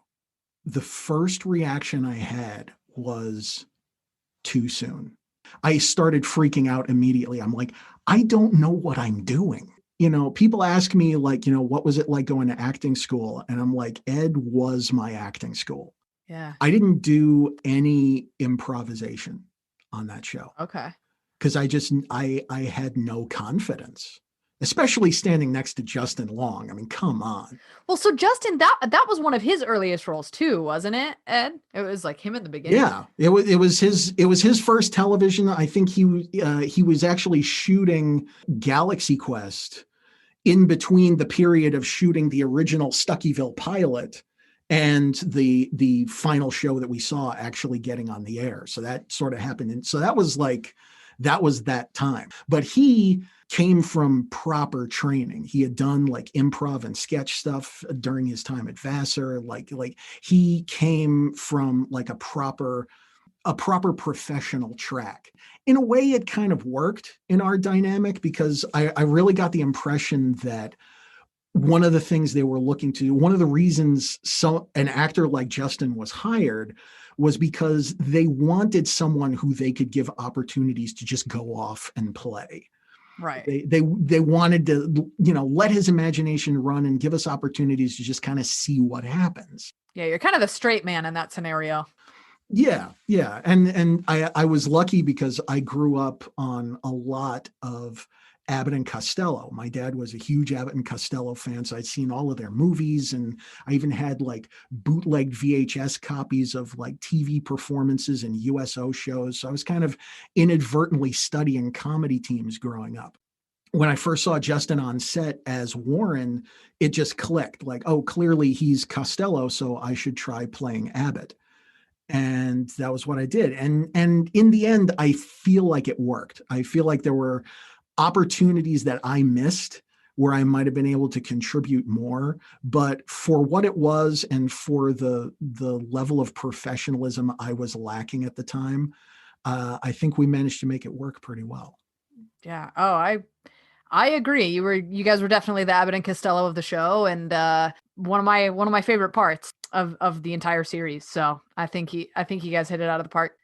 The first reaction I had was too soon. I started freaking out immediately. I'm like, I don't know what I'm doing. You know, people ask me, like, you know, what was it like going to acting school? And I'm like, Ed was my acting school. Yeah. I didn't do any improvisation on that show. Okay. Because I had no confidence, especially standing next to Justin Long. I mean, come on. Well, so Justin, that was one of his earliest roles too, wasn't it, Ed? It was like him in the beginning. Yeah, it was his first television. I think he was actually shooting Galaxy Quest in between the period of shooting the original Stuckeyville pilot and the final show that we saw actually getting on the air. So that sort of happened. And so that was that time. But he came from proper training. He had done like improv and sketch stuff during his time at Vassar. Like he came from like a proper professional track. In a way, it kind of worked in our dynamic, because I really got the impression that one of the things they were looking to do, one of the reasons an actor like Justin was hired, was because they wanted someone who they could give opportunities to just go off and play. Right. They wanted to, you know, let his imagination run and give us opportunities to just kind of see what happens. Yeah, you're kind of the straight man in that scenario. Yeah. And I was lucky because I grew up on a lot of Abbott and Costello. My dad was a huge Abbott and Costello fan, so I'd seen all of their movies, and I even had like bootlegged VHS copies of like TV performances and USO shows. So I was kind of inadvertently studying comedy teams growing up. When I first saw Justin on set as Warren, it just clicked. Like, oh, clearly he's Costello, so I should try playing Abbott. And that was what I did. And in the end, I feel like it worked. I feel like there were opportunities that I missed where I might have been able to contribute more, but for what it was and for the level of professionalism I was lacking at the time, I think we managed to make it work pretty well. Yeah. Oh, I agree. You guys were definitely the Abbott and Costello of the show, and one of my favorite parts of the entire series. So I think you guys hit it out of the park.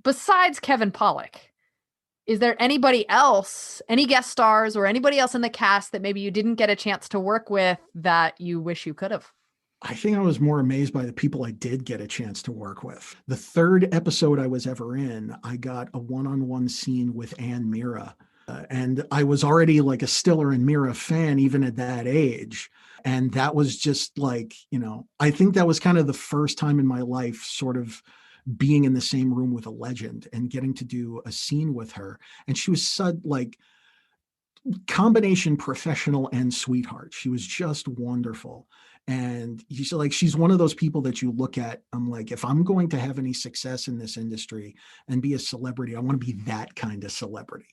Besides Kevin Pollak, is there anybody else, any guest stars or anybody else in the cast that maybe you didn't get a chance to work with that you wish you could have? I think I was more amazed by the people I did get a chance to work with. The third episode I was ever in, I got a one-on-one scene with Ann Mira. And I was already like a Stiller and Mira fan, even at that age. And that was just like, you know, I think that was kind of the first time in my life sort of being in the same room with a legend and getting to do a scene with her. And she was such like combination professional and sweetheart. She was just wonderful. And she's one of those people that you look at. I'm like, if I'm going to have any success in this industry and be a celebrity, I want to be that kind of celebrity.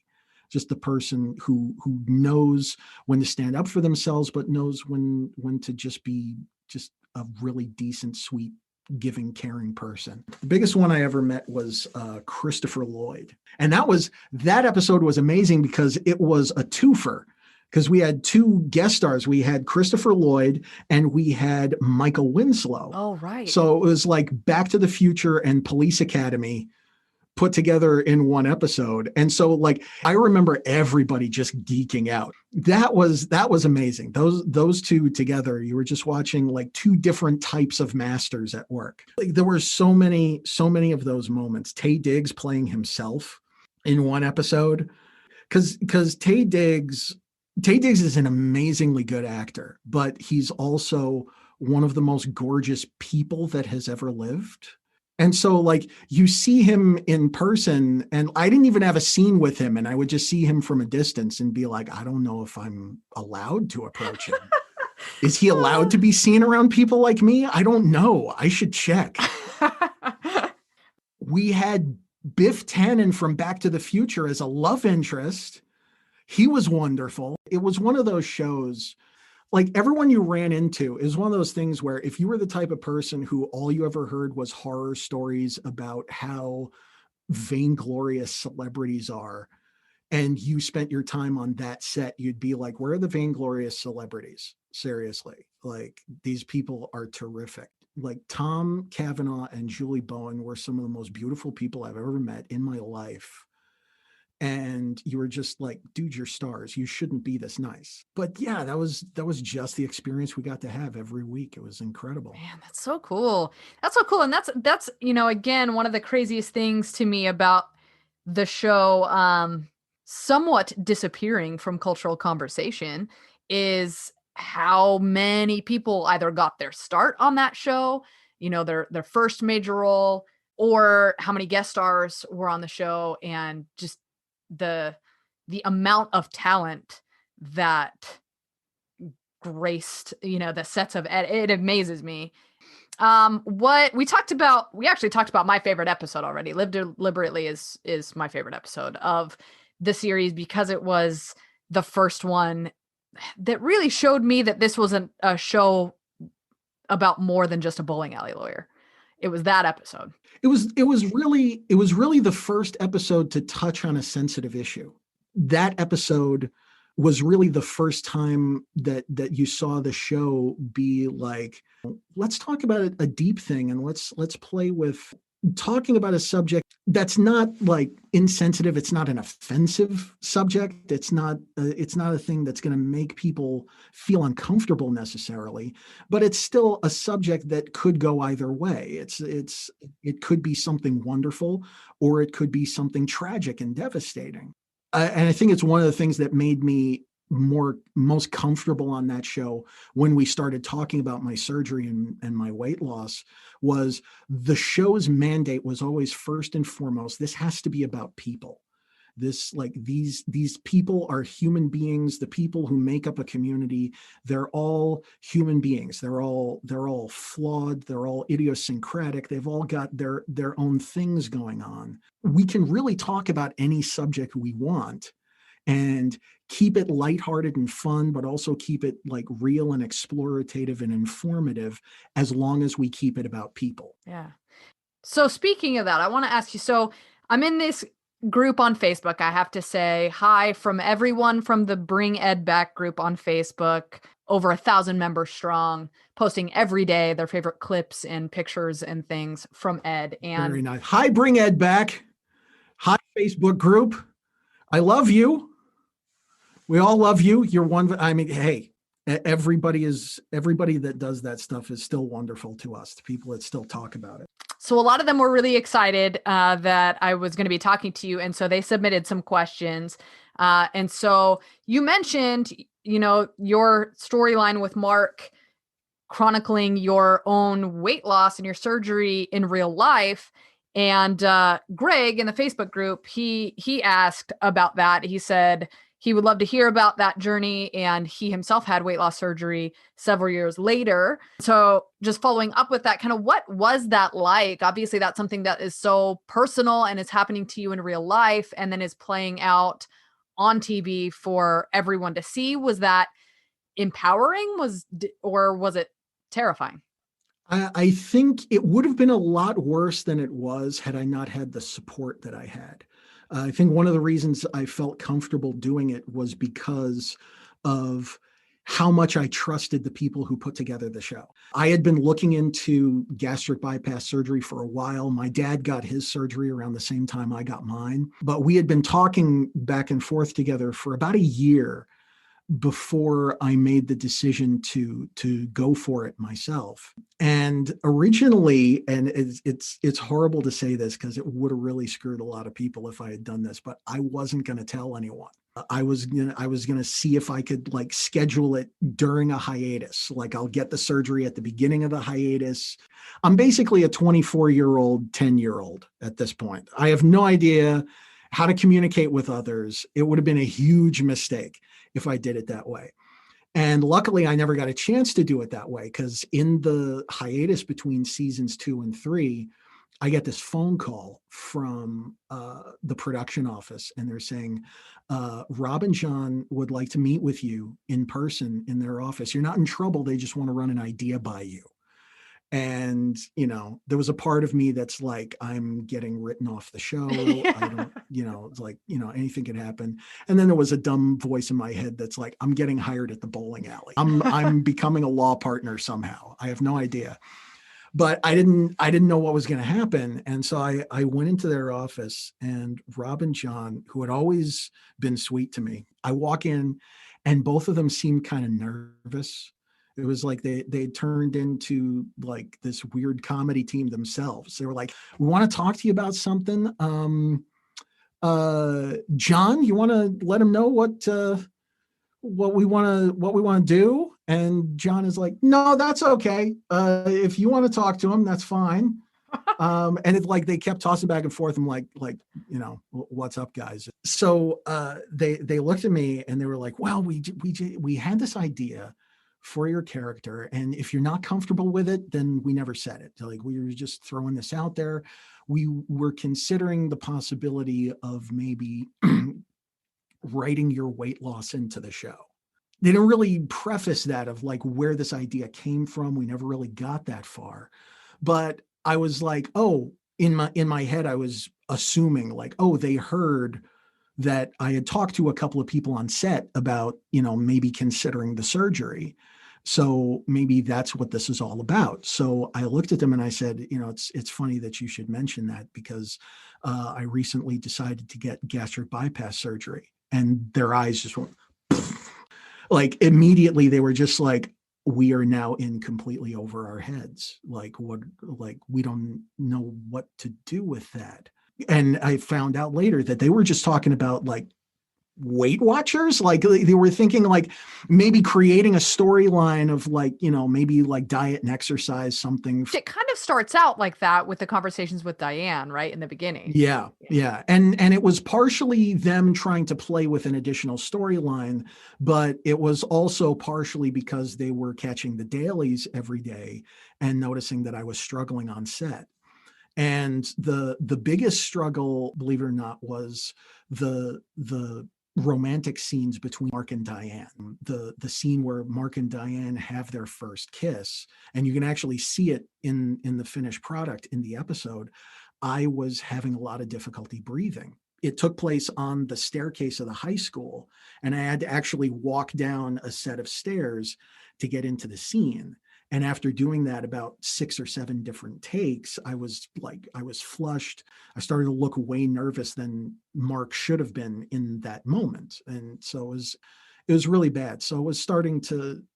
Just the person who knows when to stand up for themselves, but knows when to just be just a really decent, sweet, giving, caring person. The biggest one I ever met was Christopher Lloyd. And that episode was amazing because it was a twofer, because we had two guest stars. We had Christopher Lloyd and we had Michael Winslow. Oh, right. So it was like Back to the Future and Police Academy put together in one episode. And so like, I remember everybody just geeking out. That was amazing. Those two together, you were just watching like two different types of masters at work. Like, there were so many of those moments. Taye Diggs playing himself in one episode. Cause Taye Diggs is an amazingly good actor, but he's also one of the most gorgeous people that has ever lived. And so like you see him in person, and I didn't even have a scene with him, and I would just see him from a distance and be like, I don't know if I'm allowed to approach him. Is he allowed to be seen around people like me? I don't know. I should check. We had Biff Tannen from Back to the Future as a love interest. He was wonderful. It was one of those shows, like everyone you ran into is one of those things where if you were the type of person who all you ever heard was horror stories about how vainglorious celebrities are, and you spent your time on that set, you'd be like, where are the vainglorious celebrities? Seriously, like these people are terrific. Like Tom Cavanagh and Julie Bowen were some of the most beautiful people I've ever met in my life. And you were just like, dude, you're stars. You shouldn't be this nice. But yeah, that was just the experience we got to have every week. It was incredible. Man, that's so cool. That's so cool. And that's, again, one of the craziest things to me about the show, somewhat disappearing from cultural conversation, is how many people either got their start on that show, their first major role, or how many guest stars were on the show, and just the amount of talent that graced, the sets of Ed. It amazes me. We actually talked about my favorite episode already. Live Deliberately is my favorite episode of the series, because it was the first one that really showed me that this wasn't a show about more than just a bowling alley lawyer. It was that episode. It was really the first episode to touch on a sensitive issue. That episode was really the first time that you saw the show be like, let's talk about a deep thing, and let's play with talking about a subject that's not like insensitive. It's not an offensive subject. It's not a thing that's going to make people feel uncomfortable necessarily, but it's still a subject that could go either way. It could be something wonderful, or it could be something tragic and devastating. And I think it's one of the things that made me most comfortable on that show when we started talking about my surgery and my weight loss, was the show's mandate was always, first and foremost, this has to be about people. These people are human beings. The people who make up a community, they're all human beings. They're all flawed. They're all idiosyncratic. They've all got their own things going on. We can really talk about any subject we want and keep it lighthearted and fun, but also keep it like real and explorative and informative, as long as we keep it about people. Yeah. So speaking of that, I want to ask you, so I'm in this group on Facebook. I have to say hi from everyone from the Bring Ed Back group on Facebook, over 1,000 members strong, posting every day their favorite clips and pictures and things from Ed. And very nice. Hi, Bring Ed Back. Hi, Facebook group. I love you. We all love you. You're one. I mean, hey, everybody that does that stuff is still wonderful to us, the people that still talk about it. So a lot of them were really excited that I was going to be talking to you. And so they submitted some questions. And so you mentioned, your storyline with Mark chronicling your own weight loss and your surgery in real life. And Greg in the Facebook group, he asked about that. He said he would love to hear about that journey, and he himself had weight loss surgery several years later. So just following up with that, kind of what was that like? Obviously, that's something that is so personal and is happening to you in real life, and then is playing out on TV for everyone to see. Was that empowering? Or was it terrifying? I think it would have been a lot worse than it was had I not had the support that I had. I think one of the reasons I felt comfortable doing it was because of how much I trusted the people who put together the show. I had been looking into gastric bypass surgery for a while. My dad got his surgery around the same time I got mine, but we had been talking back and forth together for about a year before I made the decision to go for it myself. And originally, and it's horrible to say this because it would have really screwed a lot of people if I had done this, but I wasn't going to tell anyone. I was gonna see if I could like schedule it during a hiatus. Like I'll get the surgery at the beginning of the hiatus. I'm basically a 24-year-old, 10-year-old at this point. I have no idea how to communicate with others. It would have been a huge mistake if I did it that way. And luckily, I never got a chance to do it that way because in the hiatus between seasons 2 and 3, I get this phone call from the production office, and they're saying, Rob and John would like to meet with you in person in their office. You're not in trouble. They just want to run an idea by you. And, there was a part of me that's like, I'm getting written off the show. I don't, it's like, anything can happen. And then there was a dumb voice in my head that's like, I'm getting hired at the bowling alley. I'm becoming a law partner somehow. I have no idea. But I didn't know what was going to happen. And so I went into their office, and Rob and John, who had always been sweet to me, I walk in and both of them seemed kind of nervous. It was like they turned into like this weird comedy team themselves. They were like, we want to talk to you about something. John, you want to let them know what we want to do? And John is like, no, that's okay. If you want to talk to him, that's fine. And it's like they kept tossing back and forth. I'm like, what's up, guys? So they looked at me and they were like, well, we had this idea for your character, and if you're not comfortable with it, then we never said it. Like, we were just throwing this out there. We were considering the possibility of maybe writing your weight loss into the show. They didn't really preface that of like where this idea came from. We never really got that far. But I was like, oh, in my head, I was assuming like, oh, they heard that I had talked to a couple of people on set about, maybe considering the surgery. So maybe that's what this is all about. So I looked at them and I said, it's funny that you should mention that because I recently decided to get gastric bypass surgery. And their eyes just went like immediately. They were just like, we are now in completely over our heads. Like we don't know what to do with that. And I found out later that they were just talking about like Weight Watchers. Like they were thinking like maybe creating a storyline of like, maybe like diet and exercise, something. It kind of starts out like that with the conversations with Diane, right? In the beginning. Yeah. And it was partially them trying to play with an additional storyline, but it was also partially because they were catching the dailies every day and noticing that I was struggling on set. And the biggest struggle, believe it or not, was the romantic scenes between Mark and Diane. The scene where Mark and Diane have their first kiss, and you can actually see it in the finished product in the episode. I was having a lot of difficulty breathing. It took place on the staircase of the high school, and I had to actually walk down a set of stairs to get into the scene. And after doing that about 6 or 7 different takes, I was flushed. I started to look way nervous than Mark should have been in that moment. And so it was really bad. So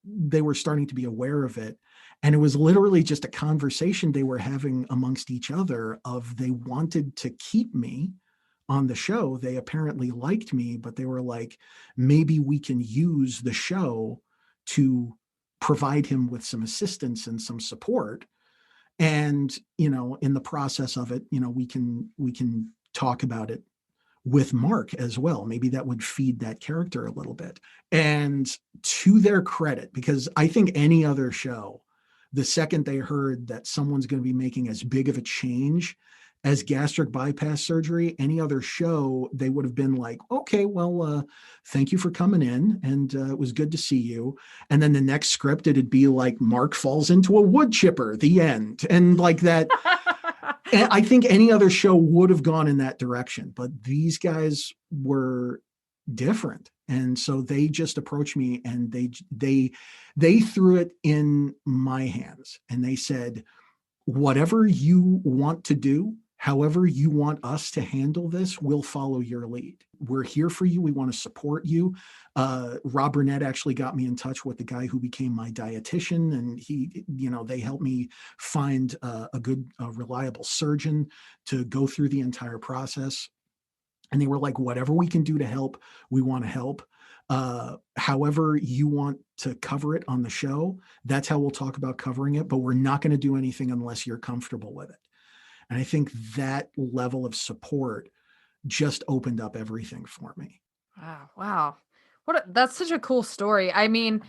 they were starting to be aware of it. And it was literally just a conversation they were having amongst each other of they wanted to keep me on the show. They apparently liked me, but they were like, maybe we can use the show to provide him with some assistance and some support. And, in the process of it, we can talk about it with Mark as well. Maybe that would feed that character a little bit. And to their credit, because I think any other show, the second they heard that someone's going to be making as big of a change as gastric bypass surgery, any other show, they would have been like, okay, well, thank you for coming in. And it was good to see you. And then the next script, it'd be like Mark falls into a wood chipper, the end. And like that. And I think any other show would have gone in that direction. But these guys different. And so they just approached me and they threw it in my hands and they said, whatever you want to do, however you want us to handle this, we'll follow your lead. We're here for you. We want to support you. Rob Burnett actually got me in touch with the guy who became my dietitian, and they helped me find a good, reliable surgeon to go through the entire process. And they were like, whatever we can do to help, we want to help. However you want to cover it on the show, that's how we'll talk about covering it, but we're not going to do anything unless you're comfortable with it. And I think that level of support just opened up everything for me. Wow. That's such a cool story. I mean,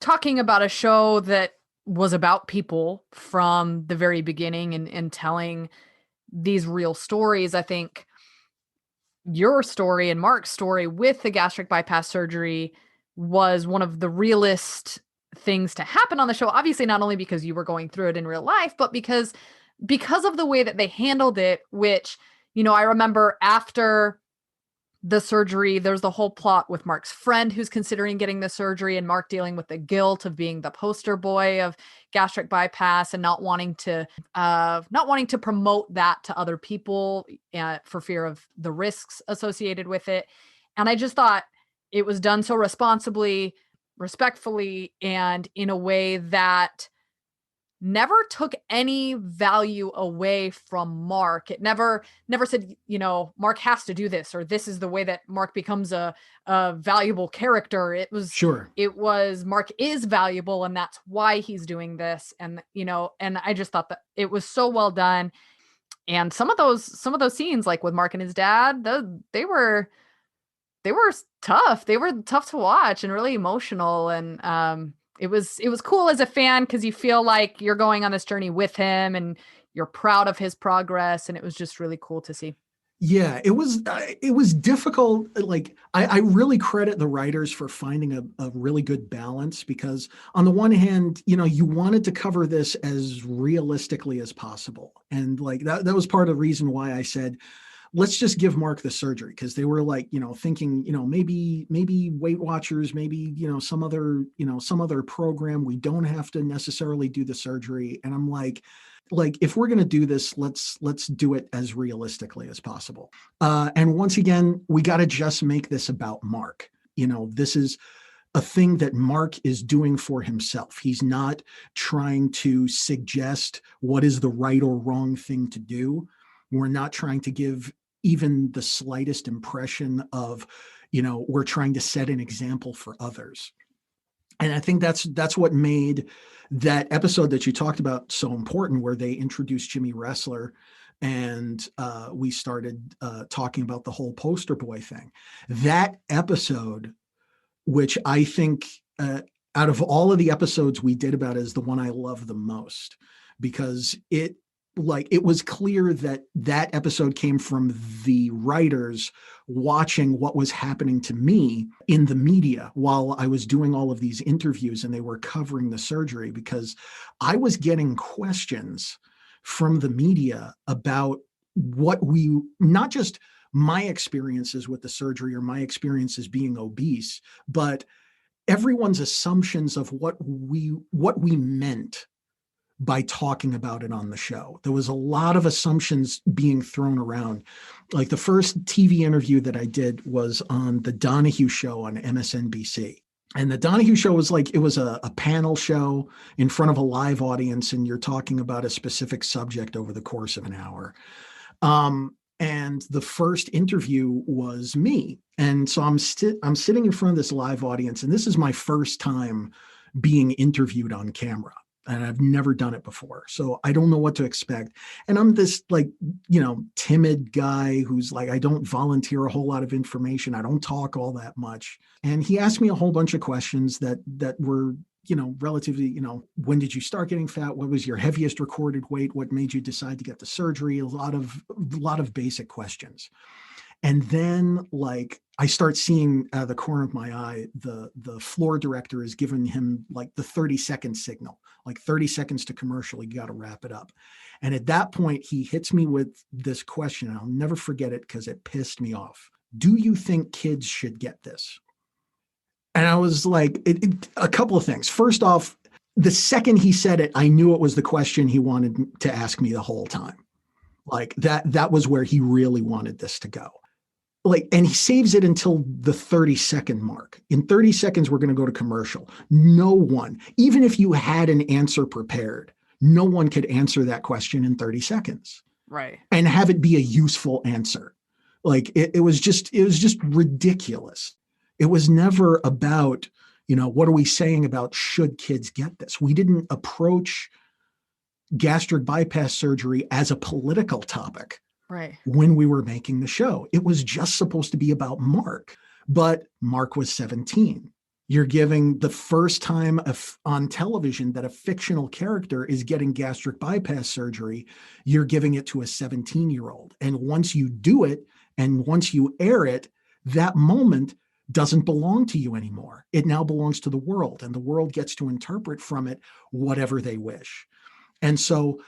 talking about a show that was about people from the very beginning and telling these real stories, I think your story and Mark's story with the gastric bypass surgery was one of the realest things to happen on the show. Obviously, not only because you were going through it in real life, but because of the way that they handled it, which, I remember after the surgery, there's the whole plot with Mark's friend who's considering getting the surgery and Mark dealing with the guilt of being the poster boy of gastric bypass and not wanting to promote that to other people for fear of the risks associated with it. And I just thought it was done so responsibly, respectfully, and in a way that never took any value away from Mark. It never said, Mark has to do this, or this is the way that Mark becomes a valuable character. It was Mark is valuable and that's why he's doing this. And, and I just thought that it was so well done. And some of those scenes, like with Mark and his dad, they were tough. They were tough to watch and really emotional. And, it was cool as a fan because you feel like you're going on this journey with him and you're proud of his progress. And it was just really cool to see. Yeah, it was difficult. Like I really credit the writers for finding a really good balance, because on the one hand, you wanted to cover this as realistically as possible. And like that was part of the reason why I said, let's just give Mark the surgery, because they were like, thinking, maybe Weight Watchers, maybe, some other program. We don't have to necessarily do the surgery. And I'm like, if we're going to do this, let's do it as realistically as possible. And once again, we got to just make this about Mark. This is a thing that Mark is doing for himself. He's not trying to suggest what is the right or wrong thing to do. We're not trying to give even the slightest impression of, we're trying to set an example for others. And I think that's what made that episode that you talked about so important, where they introduced Jimmy Wrestler and we started talking about the whole poster boy thing. That episode, which I think out of all of the episodes we did about it, is the one I love the most, because it was clear that episode came from the writers watching what was happening to me in the media while I was doing all of these interviews and they were covering the surgery, because I was getting questions from the media about not just my experiences with the surgery or my experiences being obese, but everyone's assumptions of what we meant by talking about it on the show. There was a lot of assumptions being thrown around. Like the first TV interview that I did was on the Donahue Show on MSNBC. And the Donahue Show was it was a panel show in front of a live audience, and you're talking about a specific subject over the course of an hour. And the first interview was me. And so I'm sitting in front of this live audience, and this is my first time being interviewed on camera. And I've never done it before. So I don't know what to expect. And I'm this timid guy who's like, I don't volunteer a whole lot of information. I don't talk all that much. And he asked me a whole bunch of questions that were, relatively, when did you start getting fat? What was your heaviest recorded weight? What made you decide to get the surgery? A lot of basic questions. And then I start seeing out of the corner of my eye, the floor director is giving him the 30-second signal, 30 seconds to commercial. You got to wrap it up. And at that point, he hits me with this question, and I'll never forget it because it pissed me off. do you think kids should get this? And I was like, a couple of things. First off, the second he said it, I knew it was the question he wanted to ask me the whole time. Like that was where he really wanted this to go. Like, and he saves it until the 30-second mark. In 30 seconds, we're going to go to commercial. No one, even if you had an answer prepared, no one could answer that question in 30 seconds. Right. And have it be a useful answer. Like it was just ridiculous. It was never about, what are we saying about should kids get this? We didn't approach gastric bypass surgery as a political topic. Right. When we were making the show. It was just supposed to be about Mark, but Mark was 17. You're giving the first time on television that a fictional character is getting gastric bypass surgery, you're giving it to a 17-year-old. And once you do it, and once you air it, that moment doesn't belong to you anymore. It now belongs to the world, and the world gets to interpret from it whatever they wish. And so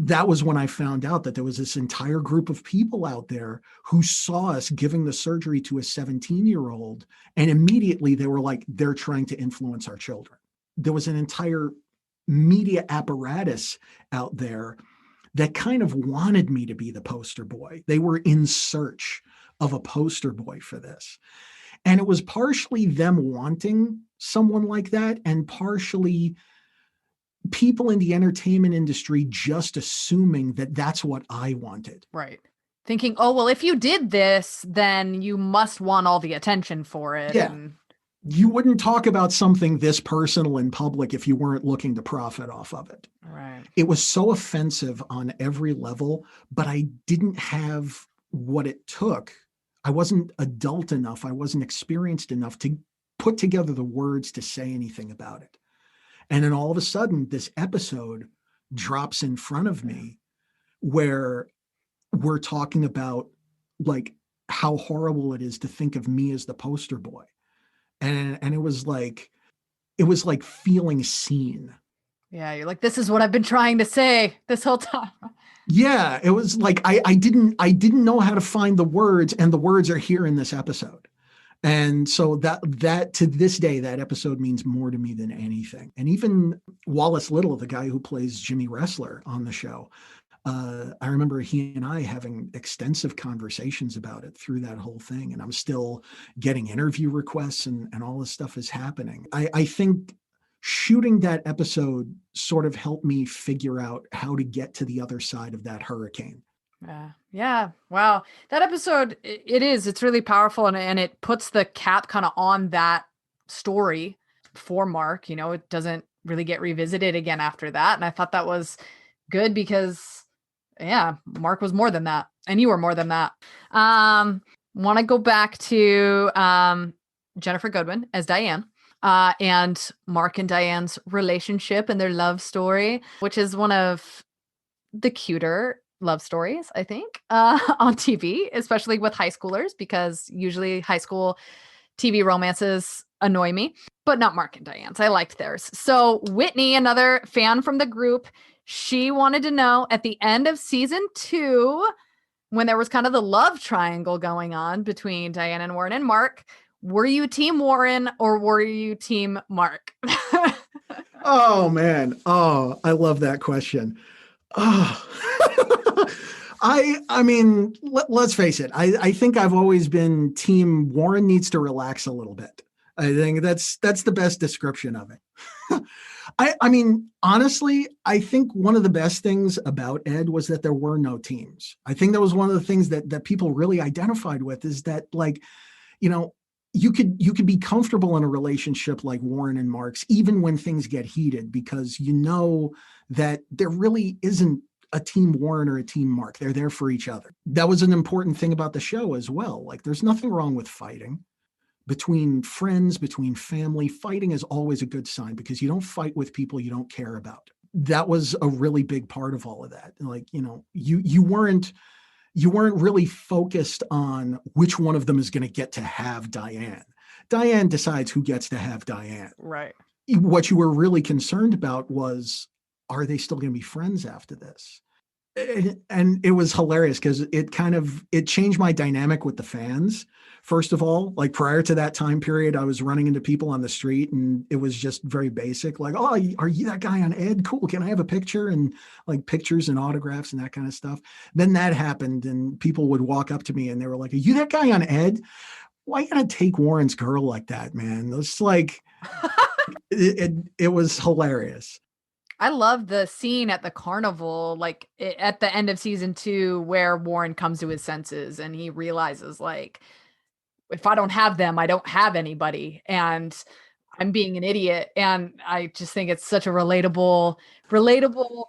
that was when I found out that there was this entire group of people out there who saw us giving the surgery to a 17-year-old, and immediately they were like, they're trying to influence our children. There was an entire media apparatus out there that kind of wanted me to be the poster boy. They were in search of a poster boy for this. And it was partially them wanting someone like that, and partially people in the entertainment industry just assuming that that's what I wanted. Right. Thinking, oh, well, if you did this, then you must want all the attention for it. Yeah. You wouldn't talk about something this personal in public if you weren't looking to profit off of it. Right. It was so offensive on every level, but I didn't have what it took. I wasn't adult enough. I wasn't experienced enough to put together the words to say anything about it. And then all of a sudden, this episode drops in front of me where we're talking about like how horrible it is to think of me as the poster boy. And it was like feeling seen. Yeah, you're like, this is what I've been trying to say this whole time. Yeah, it was like I didn't know how to find the words, and the words are here in this episode. And so that to this day, that episode means more to me than anything. And even Wallace Little, the guy who plays Jimmy Wrestler on the show, I remember he and I having extensive conversations about it through that whole thing. And I'm still getting interview requests and all this stuff is happening. I think shooting that episode sort of helped me figure out how to get to the other side of that hurricane. Yeah. Wow. That episode, it's really powerful, and it puts the cap kind of on that story for Mark. It doesn't really get revisited again after that. And I thought that was good because, yeah, Mark was more than that. And you were more than that. Want to go back to Jennifer Goodwin as Diane. And Mark and Diane's relationship and their love story, which is one of the cuter love stories, I think, on TV, especially with high schoolers, because usually high school TV romances annoy me, but not Mark and Diane's. I liked theirs. So Whitney, another fan from the group, she wanted to know at the end of season 2, when there was kind of the love triangle going on between Diane and Warren and Mark, were you team Warren or were you team Mark? Oh, man. Oh, I love that question. Oh. I mean, let's face it. I think I've always been team Warren needs to relax a little bit. I think that's the best description of it. I mean, honestly, I think one of the best things about Ed was that there were no teams. I think that was one of the things that people really identified with, is that, like, you could be comfortable in a relationship like Warren and Mark's, even when things get heated, because that there really isn't a team Warren or a team Mark. They're there for each other. That was an important thing about the show as well. Like, there's nothing wrong with fighting between friends, between family. Fighting is always a good sign, because you don't fight with people you don't care about. That was a really big part of all of that. Like, you weren't really focused on which one of them is going to get to have Diane. Diane decides who gets to have Diane. Right. What you were really concerned about was, are they still going to be friends after this? And it was hilarious because it changed my dynamic with the fans. First of all, like prior to that time period, I was running into people on the street and it was just very basic. Like, oh, are you that guy on Ed? Cool. Can I have a picture? And like pictures and autographs and that kind of stuff. Then that happened and people would walk up to me and they were like, are you that guy on Ed? Why you gotta take Warren's girl like that, man? It's like, it was hilarious. I love the scene at the carnival, like at the end of season 2, where Warren comes to his senses and he realizes, like, if I don't have them, I don't have anybody, and I'm being an idiot. And I just think it's such a relatable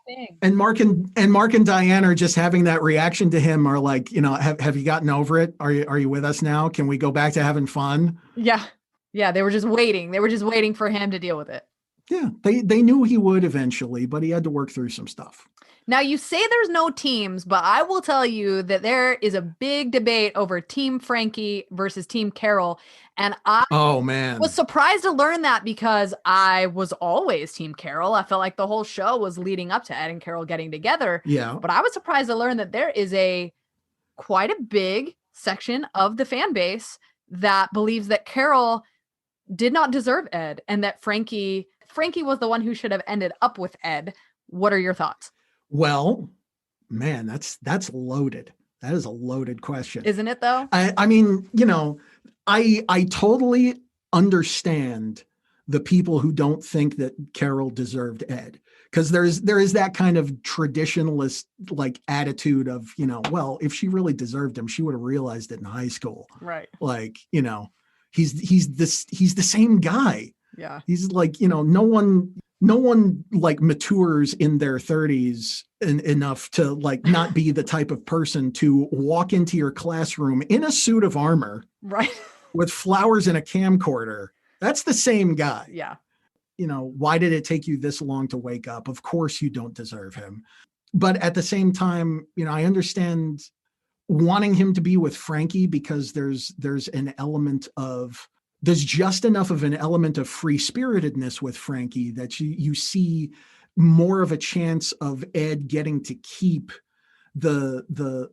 thing. And Mark and Diane are just having that reaction to him, are like, have you gotten over it? Are you with us now? Can we go back to having fun? Yeah. Yeah. They were just waiting. They were just waiting for him to deal with it. Yeah, they knew he would eventually, but he had to work through some stuff. Now, you say there's no teams, but I will tell you that there is a big debate over Team Frankie versus Team Carol. And I was surprised to learn that because I was always Team Carol. I felt like the whole show was leading up to Ed and Carol getting together. Yeah. But I was surprised to learn that there is quite a big section of the fan base that believes that Carol did not deserve Ed and that Frankie was the one who should have ended up with Ed. What are your thoughts? Well, man, that's loaded. That is a loaded question. Isn't it though? I mean, I totally understand the people who don't think that Carol deserved Ed. Because there is that kind of traditionalist like attitude of, well, if she really deserved him, she would have realized it in high school. Right. Like, he's the same guy. Yeah. He's like, no one like matures in their 30s enough to like not be the type of person to walk into your classroom in a suit of armor, right, with flowers and a camcorder. That's the same guy. Yeah. Why did it take you this long to wake up? Of course you don't deserve him. But at the same time, I understand wanting him to be with Frankie because there's just enough of an element of free-spiritedness with Frankie that you see more of a chance of Ed getting to keep the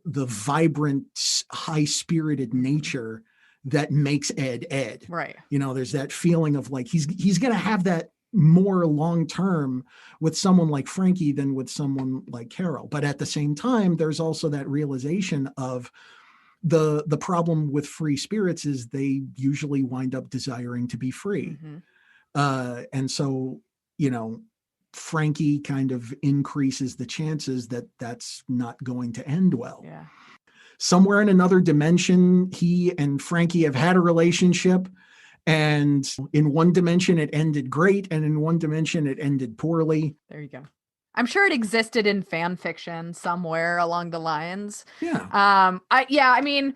vibrant, high-spirited nature that makes Ed. Right. There's that feeling of like he's going to have that more long-term with someone like Frankie than with someone like Carol. But at the same time, there's also that realization of the problem with free spirits is they usually wind up desiring to be free. Mm-hmm. And so, Frankie kind of increases the chances that that's not going to end well. Yeah. Somewhere in another dimension, he and Frankie have had a relationship, and in one dimension it ended great, and in one dimension it ended poorly. There you go. I'm sure it existed in fan fiction somewhere along the lines. Yeah. I mean,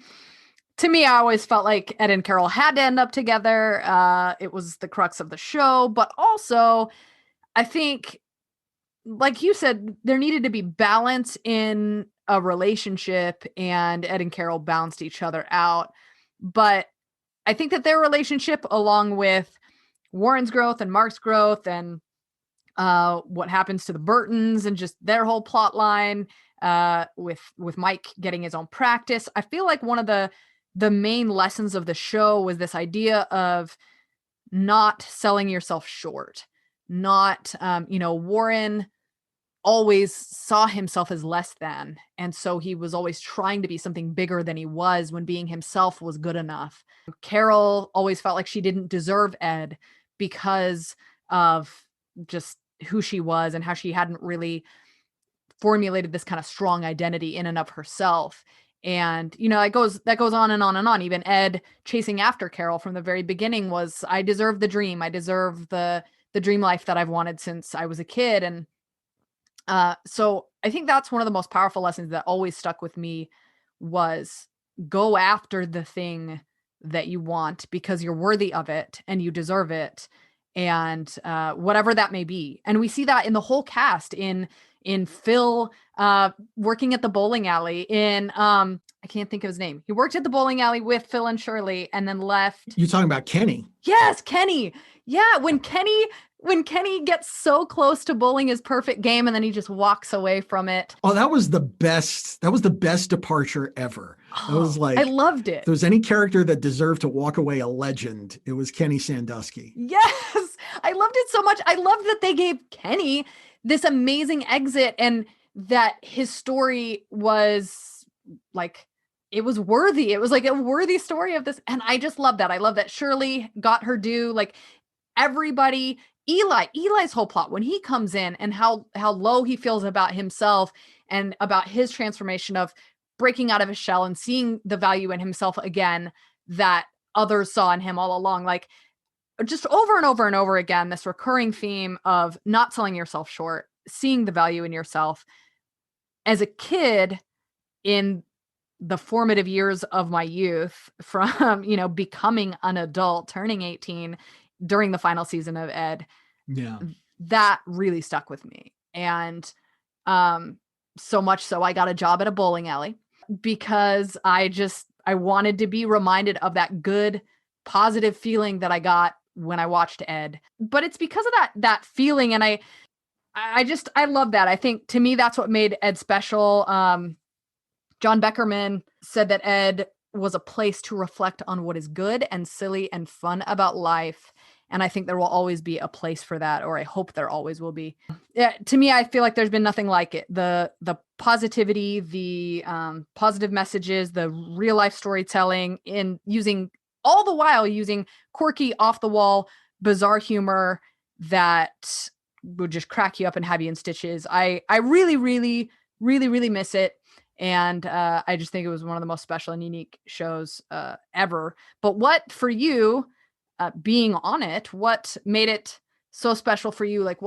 to me, I always felt like Ed and Carol had to end up together. It was the crux of the show, but also I think, like you said, there needed to be balance in a relationship, and Ed and Carol balanced each other out. But I think that their relationship, along with Warren's growth and Mark's growth and what happens to the Burtons and just their whole plot line, with Mike getting his own practice, I feel like one of the main lessons of the show was this idea of not selling yourself short. Not, Warren always saw himself as less than. And so he was always trying to be something bigger than he was when being himself was good enough. Carol always felt like she didn't deserve Ed because of just who she was and how she hadn't really formulated this kind of strong identity in and of herself. And, that goes on and on and on. Even Ed chasing after Carol from the very beginning was, I deserve the dream. I deserve the dream life that I've wanted since I was a kid. And so I think that's one of the most powerful lessons that always stuck with me was go after the thing that you want because you're worthy of it and you deserve it. And whatever that may be. And we see that in the whole cast, in Phil working at the bowling alley, in I can't think of his name. He worked at the bowling alley with Phil and Shirley and then left. You're talking about Kenny. Yes, Kenny. Yeah, when Kenny when Kenny gets so close to bowling his perfect game and then he just walks away from it. Oh, that was the best. That was the best departure ever. That was like, I loved it. If there was any character that deserved to walk away a legend, it was Kenny Sandusky. Yes, I loved it so much. I loved that they gave Kenny this amazing exit and that his story was like, it was worthy. It was like a worthy story of this. And I just love that. I love that Shirley got her due. Like everybody, Eli's whole plot when he comes in and how low he feels about himself and about his transformation of breaking out of his shell and seeing the value in himself again that others saw in him all along. Like just over and over and over again, this recurring theme of not selling yourself short, seeing the value in yourself. As a kid in the formative years of my youth from, becoming an adult, turning 18 during the final season of Ed, that really stuck with me. And so much so I got a job at a bowling alley because I wanted to be reminded of that good, positive feeling that I got when I watched Ed. But it's because of that feeling. And I love that. I think to me, that's what made Ed special. John Beckerman said that Ed was a place to reflect on what is good and silly and fun about life. And I think there will always be a place for that, or I hope there always will be. Yeah, to me, I feel like there's been nothing like it. The positivity, the positive messages, the real life storytelling in all the while using quirky, off the wall, bizarre humor that would just crack you up and have you in stitches. I really, really, really, really miss it. And I just think it was one of the most special and unique shows ever. But what for you, being on it, what made it so special for you? Like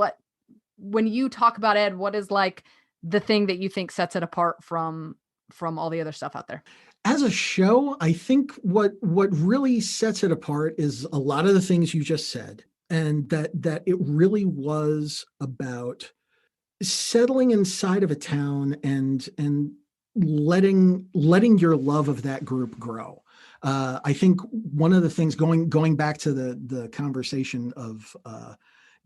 when you talk about Ed, what is like the thing that you think sets it apart from all the other stuff out there? As a show, I think what really sets it apart is a lot of the things you just said, and that it really was about settling inside of a town and letting your love of that group grow. I think one of the things going back to the conversation of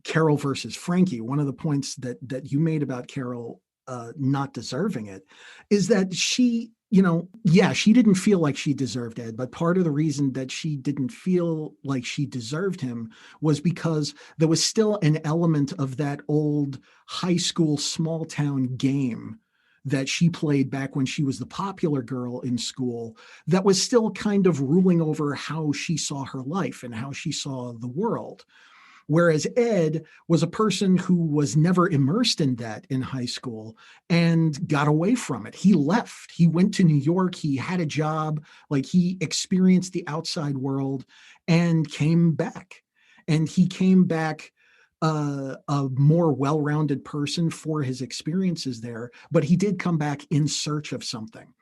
Carol versus Frankie, one of the points that you made about Carol not deserving it is that she didn't feel like she deserved Ed, but part of the reason that she didn't feel like she deserved him was because there was still an element of that old high school small town game that she played back when she was the popular girl in school that was still kind of ruling over how she saw her life and how she saw the world. Whereas Ed was a person who was never immersed in that in high school and got away from it. He left. He went to New York. He had a job. Like he experienced the outside world and came back. And he came back a more well-rounded person for his experiences there. But he did come back in search of something.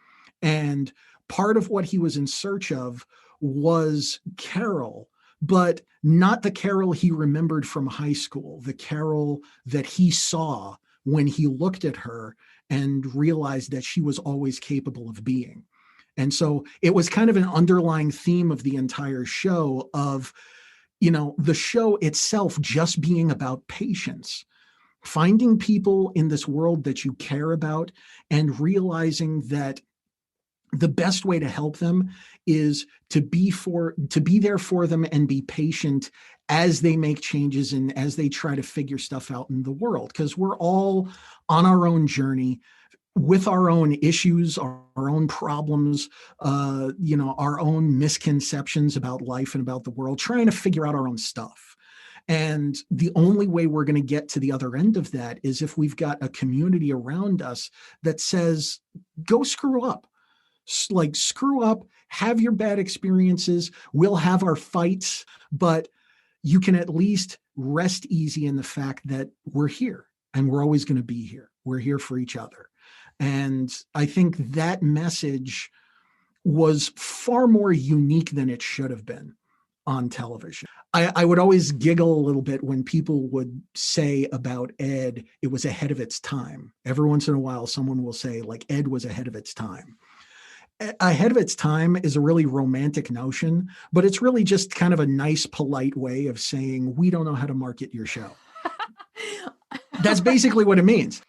And part of what he was in search of was Carol, but not the Carol he remembered from high school, the Carol that he saw when he looked at her and realized that she was always capable of being. And so it was kind of an underlying theme of the entire show of, the show itself just being about patience, finding people in this world that you care about and realizing that the best way to help them is to be there for them and be patient as they make changes and as they try to figure stuff out in the world. Because we're all on our own journey with our own issues, our own problems, our own misconceptions about life and about the world, trying to figure out our own stuff. And the only way we're going to get to the other end of that is if we've got a community around us that says, go screw up. Like screw up, have your bad experiences, we'll have our fights, but you can at least rest easy in the fact that we're here and we're always going to be here. We're here for each other. And I think that message was far more unique than it should have been on television. I would always giggle a little bit when people would say about Ed, it was ahead of its time. Every once in a while, someone will say like Ed was ahead of its time. ahead of its time is a really romantic notion, but it's really just kind of a nice, polite way of saying, we don't know how to market your show. That's basically what it means.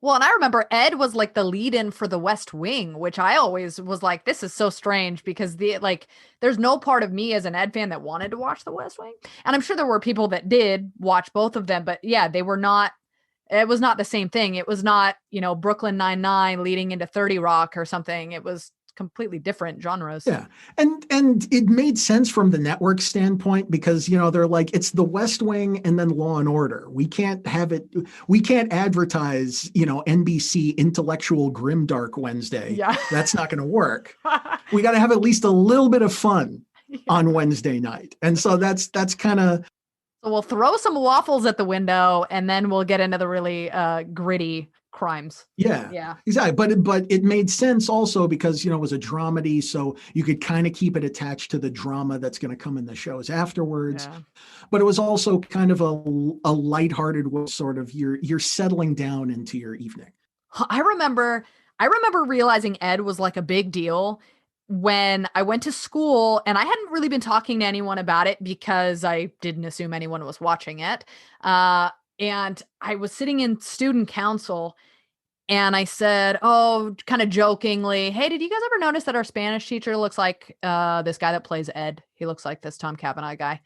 Well, and I remember Ed was like the lead-in for The West Wing, which I always was like, this is so strange because there's no part of me as an Ed fan that wanted to watch The West Wing. And I'm sure there were people that did watch both of them, but yeah, it was not the same thing. It was not, Brooklyn Nine-Nine leading into 30 Rock or something. It was completely different genres. Yeah. And it made sense from the network standpoint because, they're like, it's The West Wing and then Law and Order. We can't advertise, NBC intellectual grimdark Wednesday. Yeah. That's not going to work. We got to have at least a little bit of fun on Wednesday night. And so that's kind of. So we'll throw some waffles at the window and then we'll get into the really gritty crimes. Yeah, exactly. But it made sense also because, it was a dramedy. So you could kind of keep it attached to the drama that's going to come in the shows afterwards. Yeah. But it was also kind of a lighthearted sort of you're settling down into your evening. I remember realizing Ed was like a big deal when I went to school, and I hadn't really been talking to anyone about it because I didn't assume anyone was watching it. And I was sitting in student council and I said, kind of jokingly, hey, did you guys ever notice that our Spanish teacher looks like this guy that plays Ed? He looks like this Tom Cavanagh guy.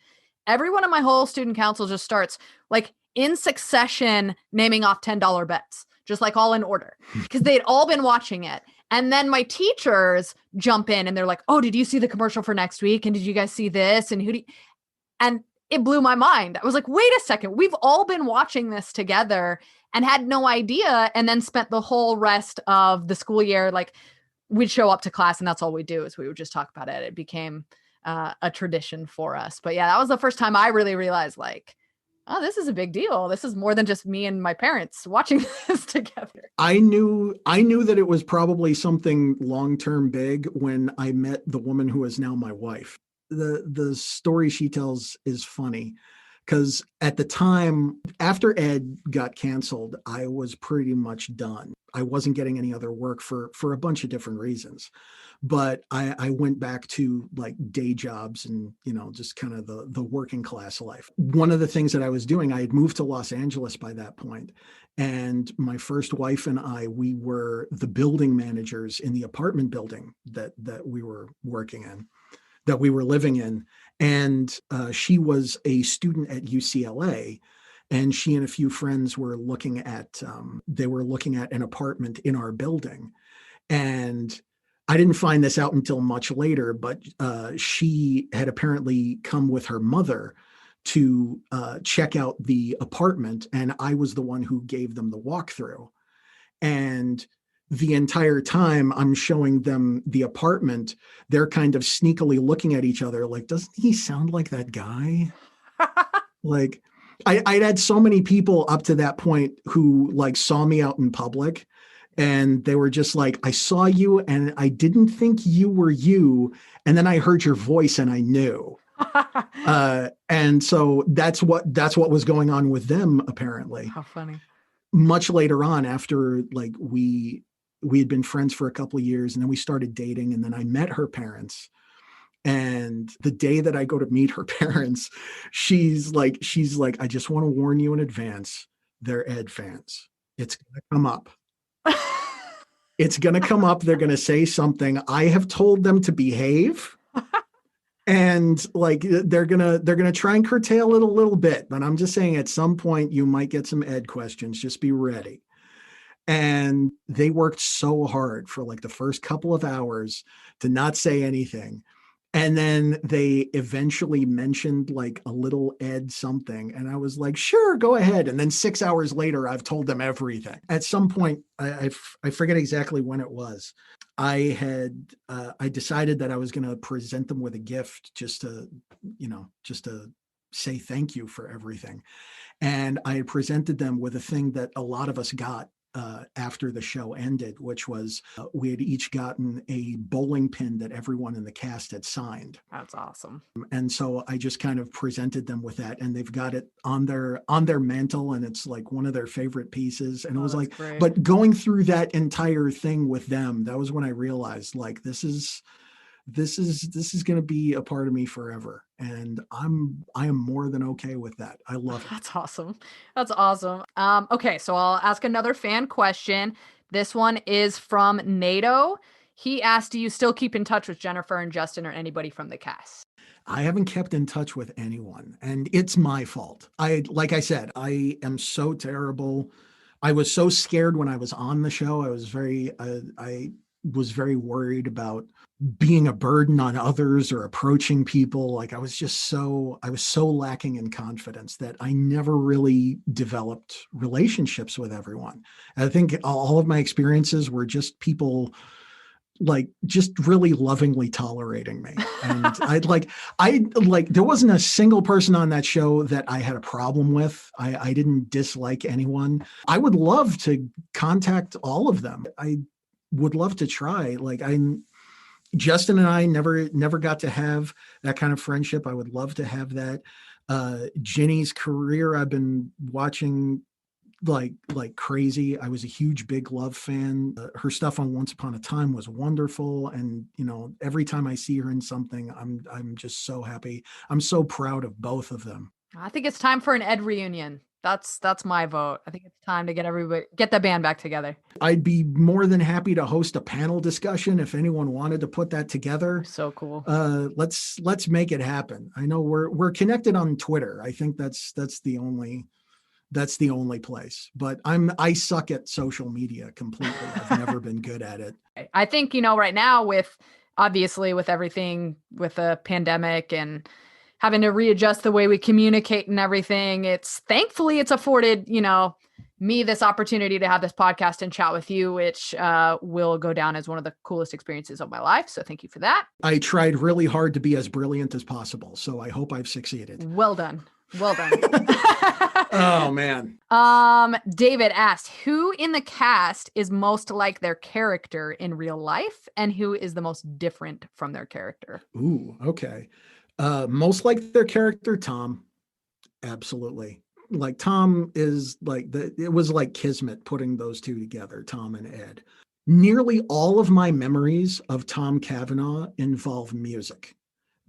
Everyone in my whole student council just starts like in succession naming off $10 bets, just like all in order because they'd all been watching it. And then my teachers jump in and they're like, oh, did you see the commercial for next week? And did you guys see this? And and it blew my mind. I was like, wait a second. We've all been watching this together and had no idea. And then spent the whole rest of the school year, like we'd show up to class and that's all we do is we would just talk about it. It became a tradition for us. But yeah, that was the first time I really realized like, oh, this is a big deal. This is more than just me and my parents watching this together. I knew that it was probably something long-term big when I met the woman who is now my wife. The story she tells is funny because at the time, after Ed got canceled, I was pretty much done. I wasn't getting any other work for a bunch of different reasons. But I went back to like day jobs and, just kind of the working class life. One of the things that I was doing, I had moved to Los Angeles by that point. And my first wife and I, we were the building managers in the apartment building that we were working in, that we were living in. And she was a student at UCLA. And she and a few friends were looking at an apartment in our building. And I didn't find this out until much later, but she had apparently come with her mother to check out the apartment, and I was the one who gave them the walkthrough. And the entire time I'm showing them the apartment, they're kind of sneakily looking at each other like, doesn't he sound like that guy? Like, I'd had so many people up to that point who like saw me out in public. And they were just like, I saw you and I didn't think you were you. And then I heard your voice and I knew. And so that's what was going on with them, apparently. How funny. Much later on, after like we had been friends for a couple of years and then we started dating and then I met her parents. And the day that I go to meet her parents, she's like, I just want to warn you in advance. They're Ed fans. It's going to come up. It's going to come up. They're going to say something. I have told them to behave. And like, they're going to try and curtail it a little bit, but I'm just saying at some point you might get some Ed questions. Just be ready. And they worked so hard for like the first couple of hours to not say anything. And then they eventually mentioned like a little Ed something. And I was like, sure, go ahead. And then 6 hours later, I've told them everything. At some point, I forget exactly when it was. I decided that I was going to present them with a gift just to say thank you for everything. And I had presented them with a thing that a lot of us got after the show ended, which was we had each gotten a bowling pin that everyone in the cast had signed. That's awesome. And so I just kind of presented them with that, and they've got it on their mantle, and it's like one of their favorite pieces. And it was like, great. But going through that entire thing with them, that was when I realized, like, this is going to be a part of me forever, and I am more than okay with that. I love it. That's awesome. That's awesome. Okay, so I'll ask another fan question. This one is from NATO. He asked, do you still keep in touch with Jennifer and Justin or anybody from the cast? I haven't kept in touch with anyone, and it's my fault. Like I said, I am so terrible. I was so scared when I was on the show. I was very worried about being a burden on others or approaching people. Like I was so lacking in confidence that I never really developed relationships with everyone. I think all of my experiences were just people like just really lovingly tolerating me. And there wasn't a single person on that show that I had a problem with. I didn't dislike anyone. I would love to contact all of them. I would love to try. Justin and I never got to have that kind of friendship. I would love to have that. Ginny's career, I've been watching like crazy. I was a huge Big Love fan. Her stuff on Once Upon a Time was wonderful. And, every time I see her in something, I'm just so happy. I'm so proud of both of them. I think it's time for an Ed reunion. That's my vote. I think it's time to get the band back together. I'd be more than happy to host a panel discussion if anyone wanted to put that together. So cool. Let's make it happen. I know we're connected on Twitter. I think that's the only place. But I suck at social media completely. I've never been good at it. I think, right now with everything with the pandemic and having to readjust the way we communicate and everything, thankfully it's afforded, me this opportunity to have this podcast and chat with you, which will go down as one of the coolest experiences of my life. So thank you for that. I tried really hard to be as brilliant as possible. So I hope I've succeeded. Well done. Well done. Oh, man. David asked, who in the cast is most like their character in real life and who is the most different from their character? Ooh, okay. Most like their character, Tom. Absolutely. Like Tom is it was like kismet putting those two together, Tom and Ed. Nearly all of my memories of Tom Cavanagh involve music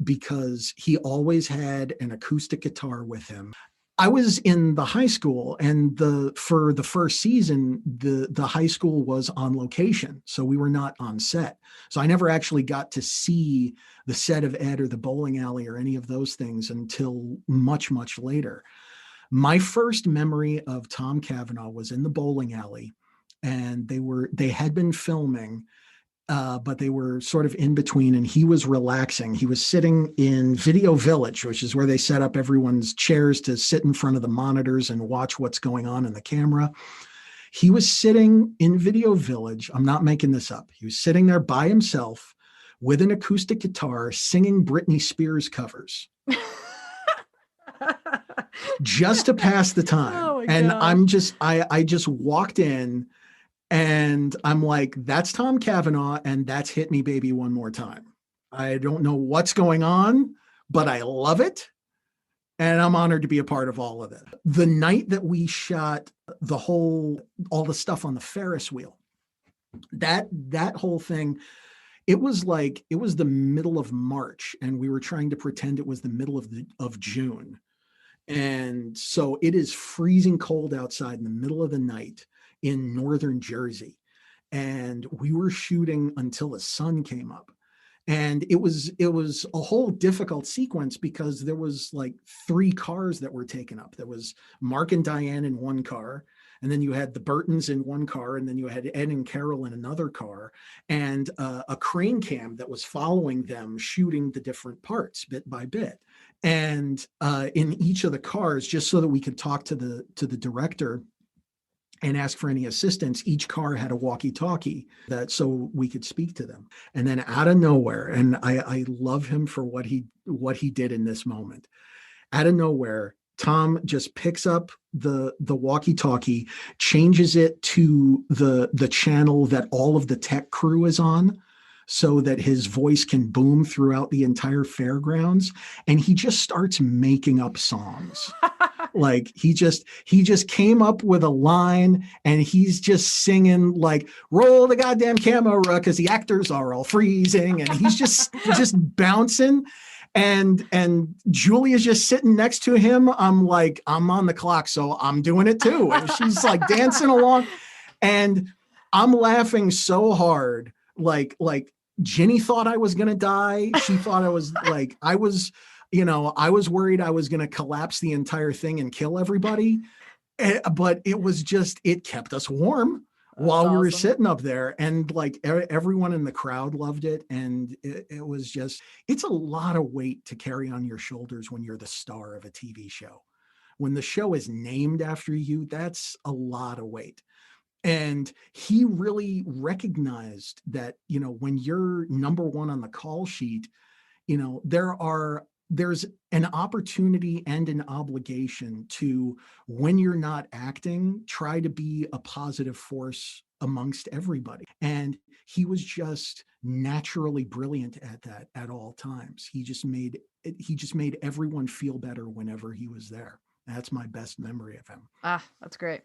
because he always had an acoustic guitar with him. I was in the high school, and for the first season, the high school was on location, so we were not on set. So I never actually got to see the set of Ed or the bowling alley or any of those things until much, much later. My first memory of Tom Cavanagh was in the bowling alley, and they had been filming. But they were sort of in between, and he was relaxing. He was sitting in Video Village, which is where they set up everyone's chairs to sit in front of the monitors and watch what's going on in the camera. He was sitting in Video Village. I'm not making this up. He was sitting there by himself with an acoustic guitar singing Britney Spears covers just to pass the time. Oh and God. I just walked in. And I'm like, that's Tom Cavanagh, and that's Hit Me Baby One More Time. I don't know what's going on, but I love it. And I'm honored to be a part of all of it. The night that we shot all the stuff on the Ferris wheel, that whole thing, it was the middle of March, and we were trying to pretend it was the middle of June. And so it is freezing cold outside in the middle of the night in northern Jersey. And we were shooting until the sun came up. And it was a whole difficult sequence because there was like 3 cars that were taken up. There was Mark and Diane in one car, and then you had the Burtons in one car, and then you had Ed and Carol in another car, and a crane cam that was following them, shooting the different parts bit by bit. And in each of the cars, just so that we could talk to the director and ask for any assistance, each car had a walkie-talkie so we could speak to them. And then out of nowhere, and I love him for what he did in this moment. Out of nowhere, Tom just picks up the walkie-talkie, changes it to the channel that all of the tech crew is on, so that his voice can boom throughout the entire fairgrounds, and he just starts making up songs. Like he just came up with a line, and he's just singing like "Roll the goddamn camera" because the actors are all freezing, and he's just bouncing. And Julia's just sitting next to him. I'm like, I'm on the clock, so I'm doing it too. And she's like dancing along, and I'm laughing so hard. Like Ginny thought I was gonna die. She thought I was like, I was worried I was gonna collapse the entire thing and kill everybody. But it was just, it kept us warm while we were sitting up there, and like everyone in the crowd loved it. And it was just, it's a lot of weight to carry on your shoulders when you're the star of a TV show. When the show is named after you, that's a lot of weight. And he really recognized that, when you're number one on the call sheet, there's an opportunity and an obligation to, when you're not acting, try to be a positive force amongst everybody. And he was just naturally brilliant at that at all times. He just made everyone feel better whenever he was there. That's my best memory of him. That's great.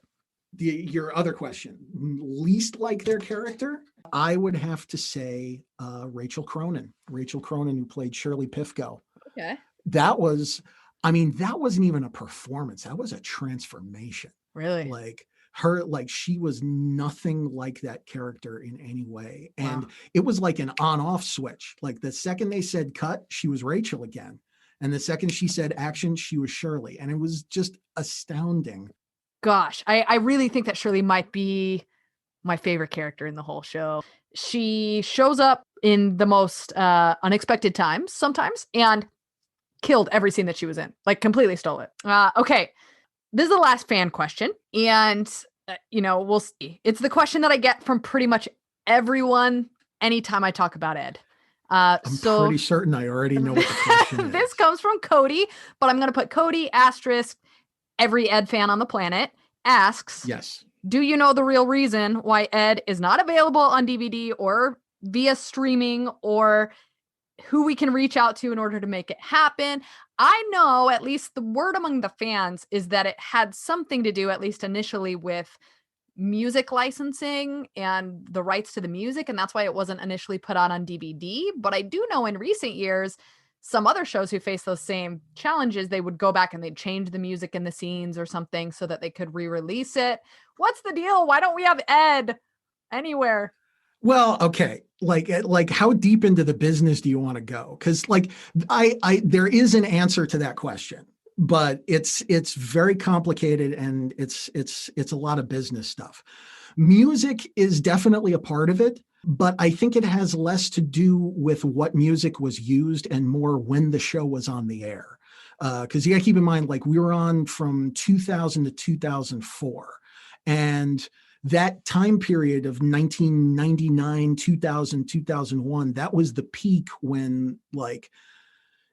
Your other question, least like their character, I would have to say Rachel Cronin, who played Shirley Pifko. Okay. That wasn't even a performance. That was a transformation. Really? She was nothing like that character in any way. And Wow. It was like an on-off switch. Like the second they said cut, she was Rachel again. And the second she said action, she was Shirley. And it was just astounding. Gosh, I really think that Shirley might be my favorite character in the whole show. She shows up in the most unexpected times sometimes and killed every scene that she was in, like completely stole it. Okay, this is the last fan question, and we'll see. It's the question that I get from pretty much everyone anytime I talk about Ed. I'm pretty certain I already know what the question is. This comes from Cody, but I'm going to put Cody asterisk. Every Ed fan on the planet asks, yes, do you know the real reason why Ed is not available on DVD or via streaming, or who we can reach out to in order to make it happen? I know at least the word among the fans is that it had something to do, at least initially, with music licensing and the rights to the music. And that's why it wasn't initially put out on DVD. But I do know in recent years, some other shows who face those same challenges, they would go back and they'd change the music in the scenes or something so that they could re-release it. What's the deal? Why don't we have Ed anywhere? Well, okay. Like how deep into the business do you want to go? Because there is an answer to that question, but it's very complicated, and it's a lot of business stuff. Music is definitely a part of it, but I think it has less to do with what music was used and more when the show was on the air. Because you got to keep in mind, like we were on from 2000 to 2004, and that time period of 1999, 2000, 2001, that was the peak when like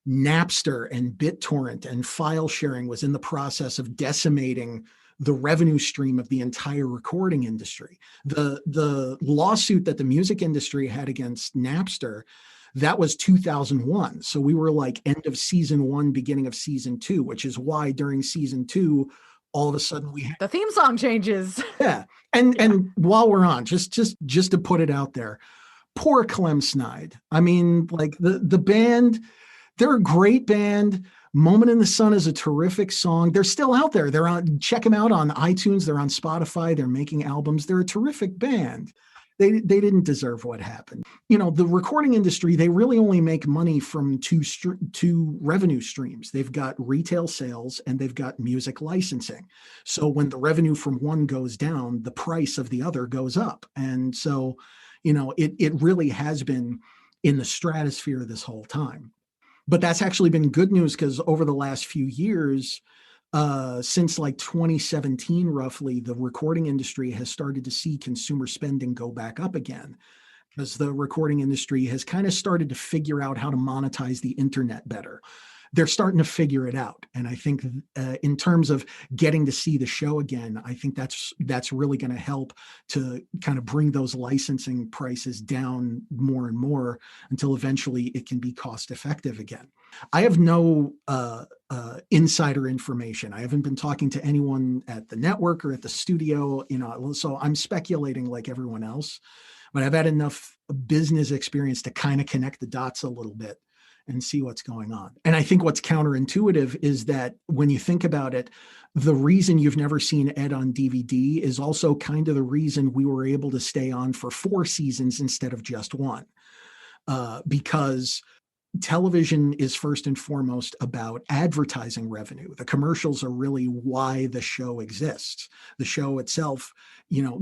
Napster and BitTorrent and file sharing was in the process of decimating the revenue stream of the entire recording industry. The lawsuit that the music industry had against Napster, that was 2001. So we were like end of season 1, beginning of season 2, which is why during season 2, all of a sudden we had the theme song changes. Yeah. And while we're on, just to put it out there, poor Clem Snide. I mean, like the band, they're a great band. Moment in the Sun is a terrific song. They're still out there. They're on, check them out on iTunes. They're on Spotify. They're making albums. They're a terrific band. They didn't deserve what happened. The recording industry, they really only make money from two revenue streams. They've got retail sales and they've got music licensing. So when the revenue from one goes down, the price of the other goes up. And so, it really has been in the stratosphere this whole time. But that's actually been good news, because over the last few years, since like 2017, roughly, the recording industry has started to see consumer spending go back up again, because the recording industry has kind of started to figure out how to monetize the internet better. they're starting to figure it out. And I think in terms of getting to see the show again, I think that's really going to help to kind of bring those licensing prices down more and more until eventually it can be cost effective again. I have no insider information. I haven't been talking to anyone at the network or at the studio, so I'm speculating like everyone else, but I've had enough business experience to kind of connect the dots a little bit and see what's going on. And I think what's counterintuitive is that when you think about it, the reason you've never seen Ed on DVD is also kind of the reason we were able to stay on for 4 seasons instead of just 1, because television is first and foremost about advertising revenue. The commercials are really why the show exists. The show itself,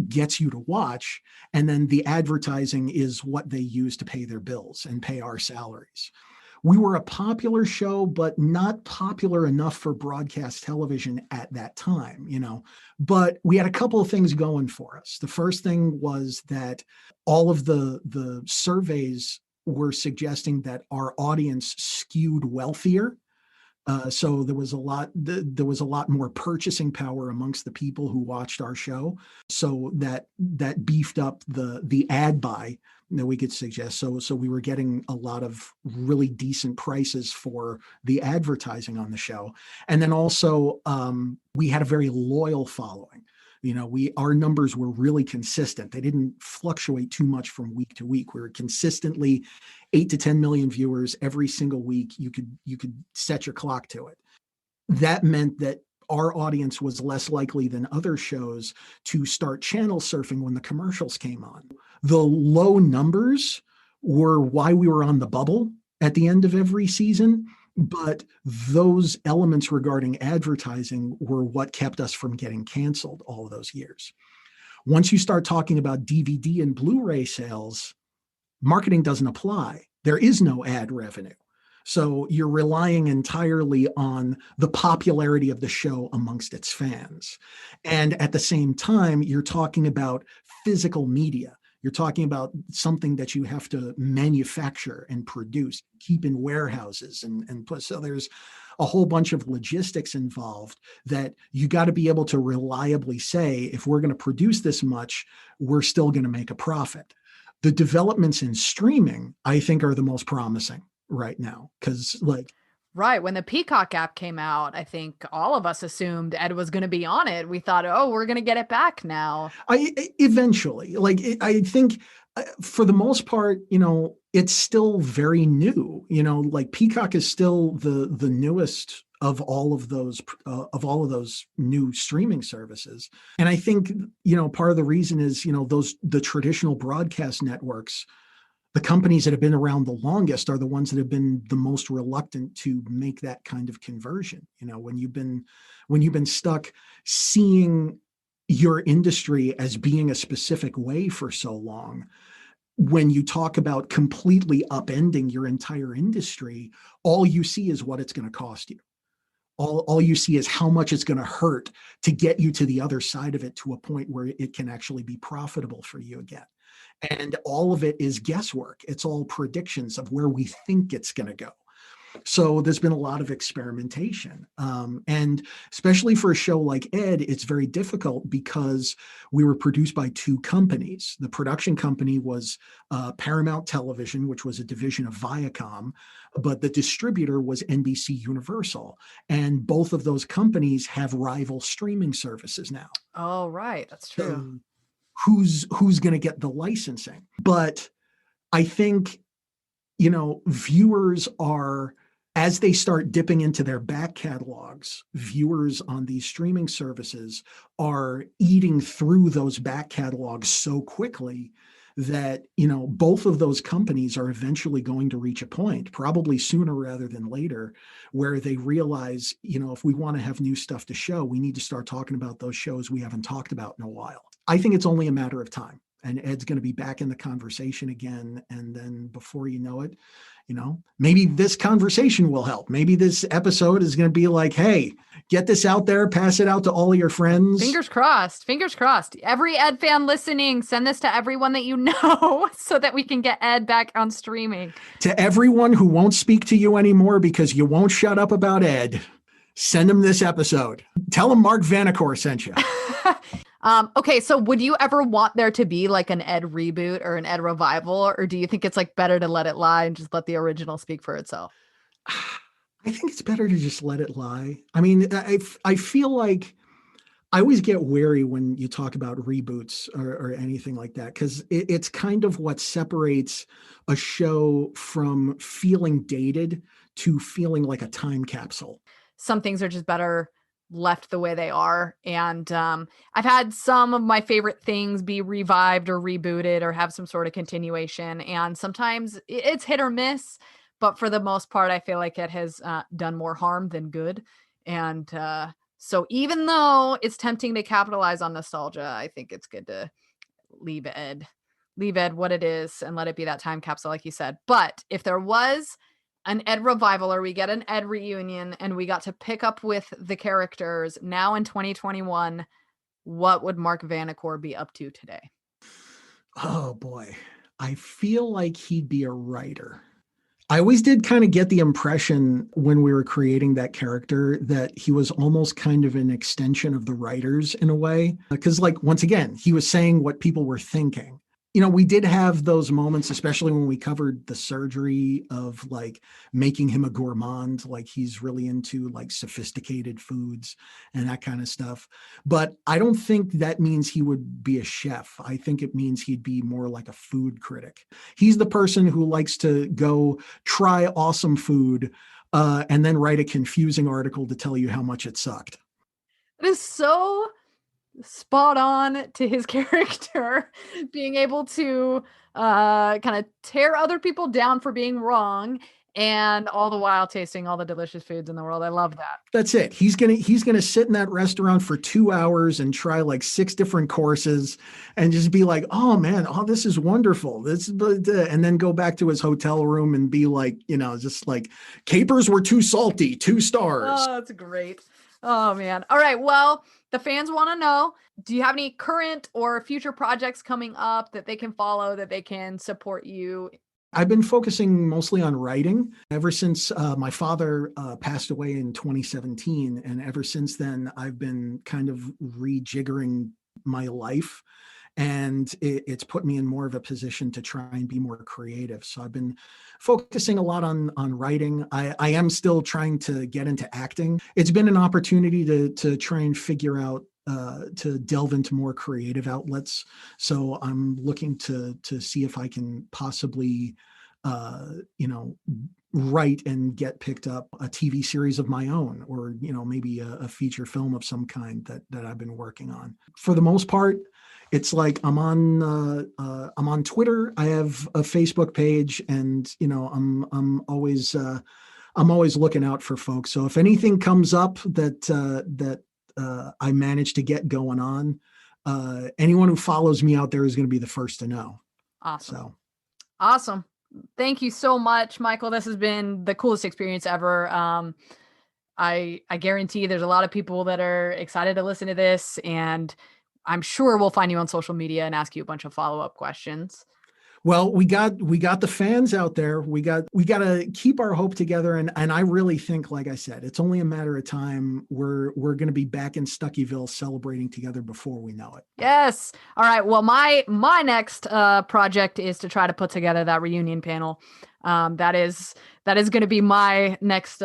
gets you to watch, and then the advertising is what they use to pay their bills and pay our salaries. We were a popular show, but not popular enough for broadcast television at that time, But we had a couple of things going for us. The first thing was that all of the surveys were suggesting that our audience skewed wealthier. So there was a lot more purchasing power amongst the people who watched our show. So that beefed up the ad buy that we could suggest. So we were getting a lot of really decent prices for the advertising on the show. And then also we had a very loyal following. Our numbers were really consistent. They didn't fluctuate too much from week to week. We were consistently 8 to 10 million viewers every single week. You could set your clock to it. That meant that our audience was less likely than other shows to start channel surfing when the commercials came on. The low numbers were why we were on the bubble at the end of every season. But those elements regarding advertising were what kept us from getting canceled all of those years. Once you start talking about DVD and Blu-ray sales, marketing doesn't apply. There is no ad revenue. So you're relying entirely on the popularity of the show amongst its fans. And at the same time, you're talking about physical media. You're talking about something that you have to manufacture and produce, keep in warehouses and put. So there's a whole bunch of logistics involved that you got to be able to reliably say, if we're going to produce this much, we're still going to make a profit. The developments in streaming, I think, are the most promising right now because Right. When the Peacock app came out, I think all of us assumed Ed was going to be on it. We thought, we're going to get it back now. Eventually, I think for the most part, it's still very new, Peacock is still the newest of all of those new streaming services. And I think, part of the reason is, the traditional broadcast networks, the companies that have been around the longest are the ones that have been the most reluctant to make that kind of conversion. When you've been stuck seeing your industry as being a specific way for so long, when you talk about completely upending your entire industry, all you see is what it's going to cost you. All you see is how much it's going to hurt to get you to the other side of it to a point where it can actually be profitable for you again. And all of it is guesswork. It's all predictions of where we think it's going to go. So there's been a lot of experimentation. And especially for a show like Ed, it's very difficult because we were produced by 2 companies. The production company was Paramount Television, which was a division of Viacom, but the distributor was NBC Universal. And both of those companies have rival streaming services now. Oh, right. That's true. So who's going to get the licensing? But I think, viewers are, as they start dipping into their back catalogs, viewers on these streaming services are eating through those back catalogs so quickly that, both of those companies are eventually going to reach a point, probably sooner rather than later, where they realize, if we want to have new stuff to show, we need to start talking about those shows we haven't talked about in a while. I think it's only a matter of time. And Ed's going to be back in the conversation again. And then before you know it, maybe this conversation will help. Maybe this episode is going to be like, hey, Get this out there, pass it out to all of your friends. Fingers crossed. Fingers crossed. Every Ed fan listening, send this to everyone that you know so that we can get Ed back on streaming. To everyone who won't speak to you anymore because you won't shut up about Ed, send them this episode. Tell them Mark Vanacore sent you. Okay, so would you ever want there to be like an Ed reboot or an Ed revival, or do you think it's like better to let it lie and just let the original speak for itself? I think it's better to just let it lie. I mean, I feel like I always get wary when you talk about reboots or anything like that, because it's kind of what separates a show from feeling dated to feeling like a time capsule. Some things are just better left the way they are. And I've had some of my favorite things be revived or rebooted or have some sort of continuation. And sometimes it's hit or miss. But for the most part, I feel like it has done more harm than good. And so even though it's tempting to capitalize on nostalgia, I think it's good to leave Ed what it is and let it be that time capsule, like you said. But if there was an Ed revival or we get an Ed reunion and we got to pick up with the characters now in 2021, what would Mark Vanacore be up to today? Oh boy, I feel like he'd be a writer. I always did kind of get the impression when we were creating that character that he was almost kind of an extension of the writers in a way. Because like, once again, he was saying what people were thinking. You know, we did have those moments, especially when we covered the surgery of like making him a gourmand, like he's really into like sophisticated foods and that kind of stuff. But I don't think that means he would be a chef. I think it means he'd be more like a food critic. He's the person who likes to go try awesome food and then write a confusing article to tell you how much it sucked. It is so spot on to his character, being able to kind of tear other people down for being wrong and all the while tasting all the delicious foods in the world. I love that. That's it. He's gonna sit in that restaurant for 2 hours and try like 6 different courses and just be like, oh man, oh, this is wonderful. And then go back to his hotel room and be like, you know, just like capers were too salty, 2 stars. Oh, that's great. Oh man. All right. Well, the fans want to know, do you have any current or future projects coming up that they can follow, that they can support you? I've been focusing mostly on writing ever since my father passed away in 2017. And ever since then, I've been kind of rejiggering my life. And it's put me in more of a position to try and be more creative. So I've been focusing a lot on writing. I am still trying to get into acting. It's been an opportunity to try and figure out to delve into more creative outlets. So I'm looking to see if I can possibly, write and get picked up a TV series of my own, or, maybe a feature film of some kind that I've been working on. For the most part, it's like I'm on Twitter. I have a Facebook page, and I'm always looking out for folks. So if anything comes up that I managed to get going on, anyone who follows me out there is going to be the first to know. Awesome. So awesome. Thank you so much, Michael. This has been the coolest experience ever. I guarantee there's a lot of people that are excited to listen to this, and I'm sure we'll find you on social media and ask you a bunch of follow-up questions. Well, we got the fans out there. We got to keep our hope together. And I really think, like I said, it's only a matter of time. We're going to be back in Stuckeyville celebrating together before we know it. Yes. All right. Well, my next project is to try to put together that reunion panel. That is going to be my next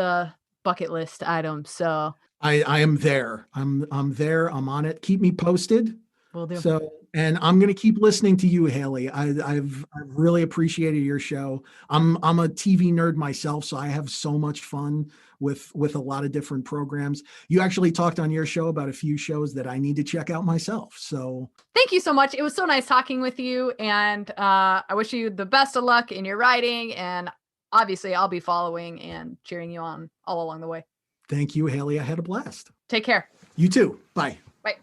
bucket list item. So I am there. I'm there. I'm on it. Keep me posted. Will do. So, and I'm going to keep listening to you, Hayley. I've really appreciated your show. I'm a TV nerd myself, so I have so much fun with a lot of different programs. You actually talked on your show about a few shows that I need to check out myself. So thank you so much. It was so nice talking with you, and I wish you the best of luck in your writing. And obviously, I'll be following and cheering you on all along the way. Thank you, Hayley. I had a blast. Take care. You too. Bye. Bye.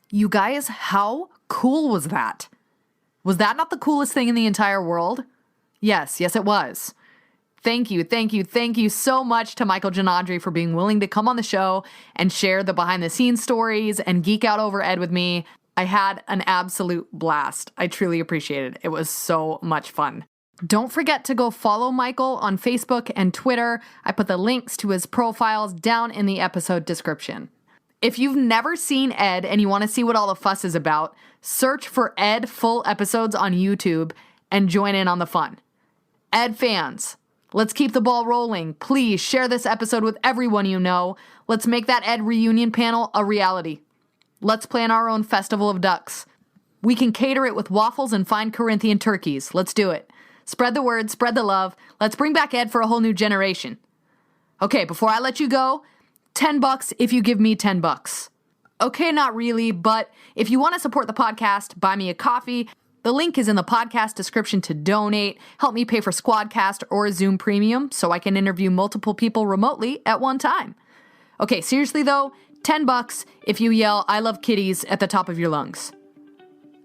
You guys, how cool was that? Was that not the coolest thing in the entire world? Yes, it was. Thank you so much to Michael Genadry for being willing to come on the show and share the behind-the-scenes stories and geek out over Ed with me. I had an absolute blast. I truly appreciate it. It was so much fun. Don't forget to go follow Michael on Facebook and Twitter. I put the links to his profiles down in the episode description. If you've never seen Ed and you want to see what all the fuss is about, search for Ed full episodes on YouTube and join in on the fun. Ed fans, let's keep the ball rolling. Please share this episode with everyone you know. Let's make that Ed reunion panel a reality. Let's plan our own festival of ducks. We can cater it with waffles and fine Corinthian turkeys. Let's do it. Spread the word, spread the love. Let's bring back Ed for a whole new generation. Okay, before I let you go, $10 if you give me $10. Okay, not really, but if you want to support the podcast, buy me a coffee. The link is in the podcast description to donate. Help me pay for Squadcast or Zoom Premium so I can interview multiple people remotely at one time. Okay, seriously though, $10 if you yell, "I love kitties" at the top of your lungs.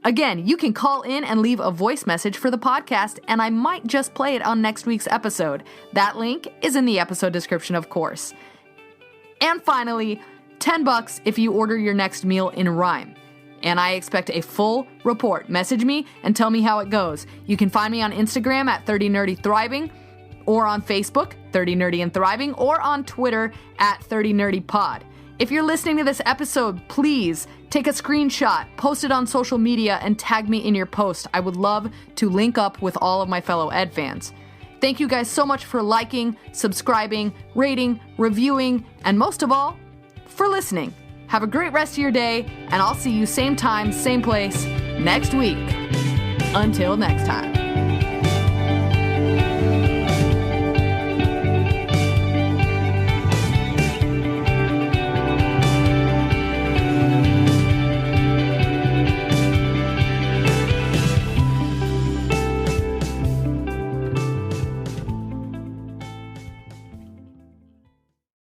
Again, you can call in and leave a voice message for the podcast, and I might just play it on next week's episode. That link is in the episode description, of course. And finally, $10 if you order your next meal in rhyme. And I expect a full report. Message me and tell me how it goes. You can find me on Instagram at 30NerdyThriving, or on Facebook, 30Nerdy and Thriving, or on Twitter at 30NerdyPod. If you're listening to this episode, please take a screenshot, post it on social media, and tag me in your post. I would love to link up with all of my fellow Ed fans. Thank you guys so much for liking, subscribing, rating, reviewing, and most of all, for listening. Have a great rest of your day, and I'll see you same time, same place next week. Until next time.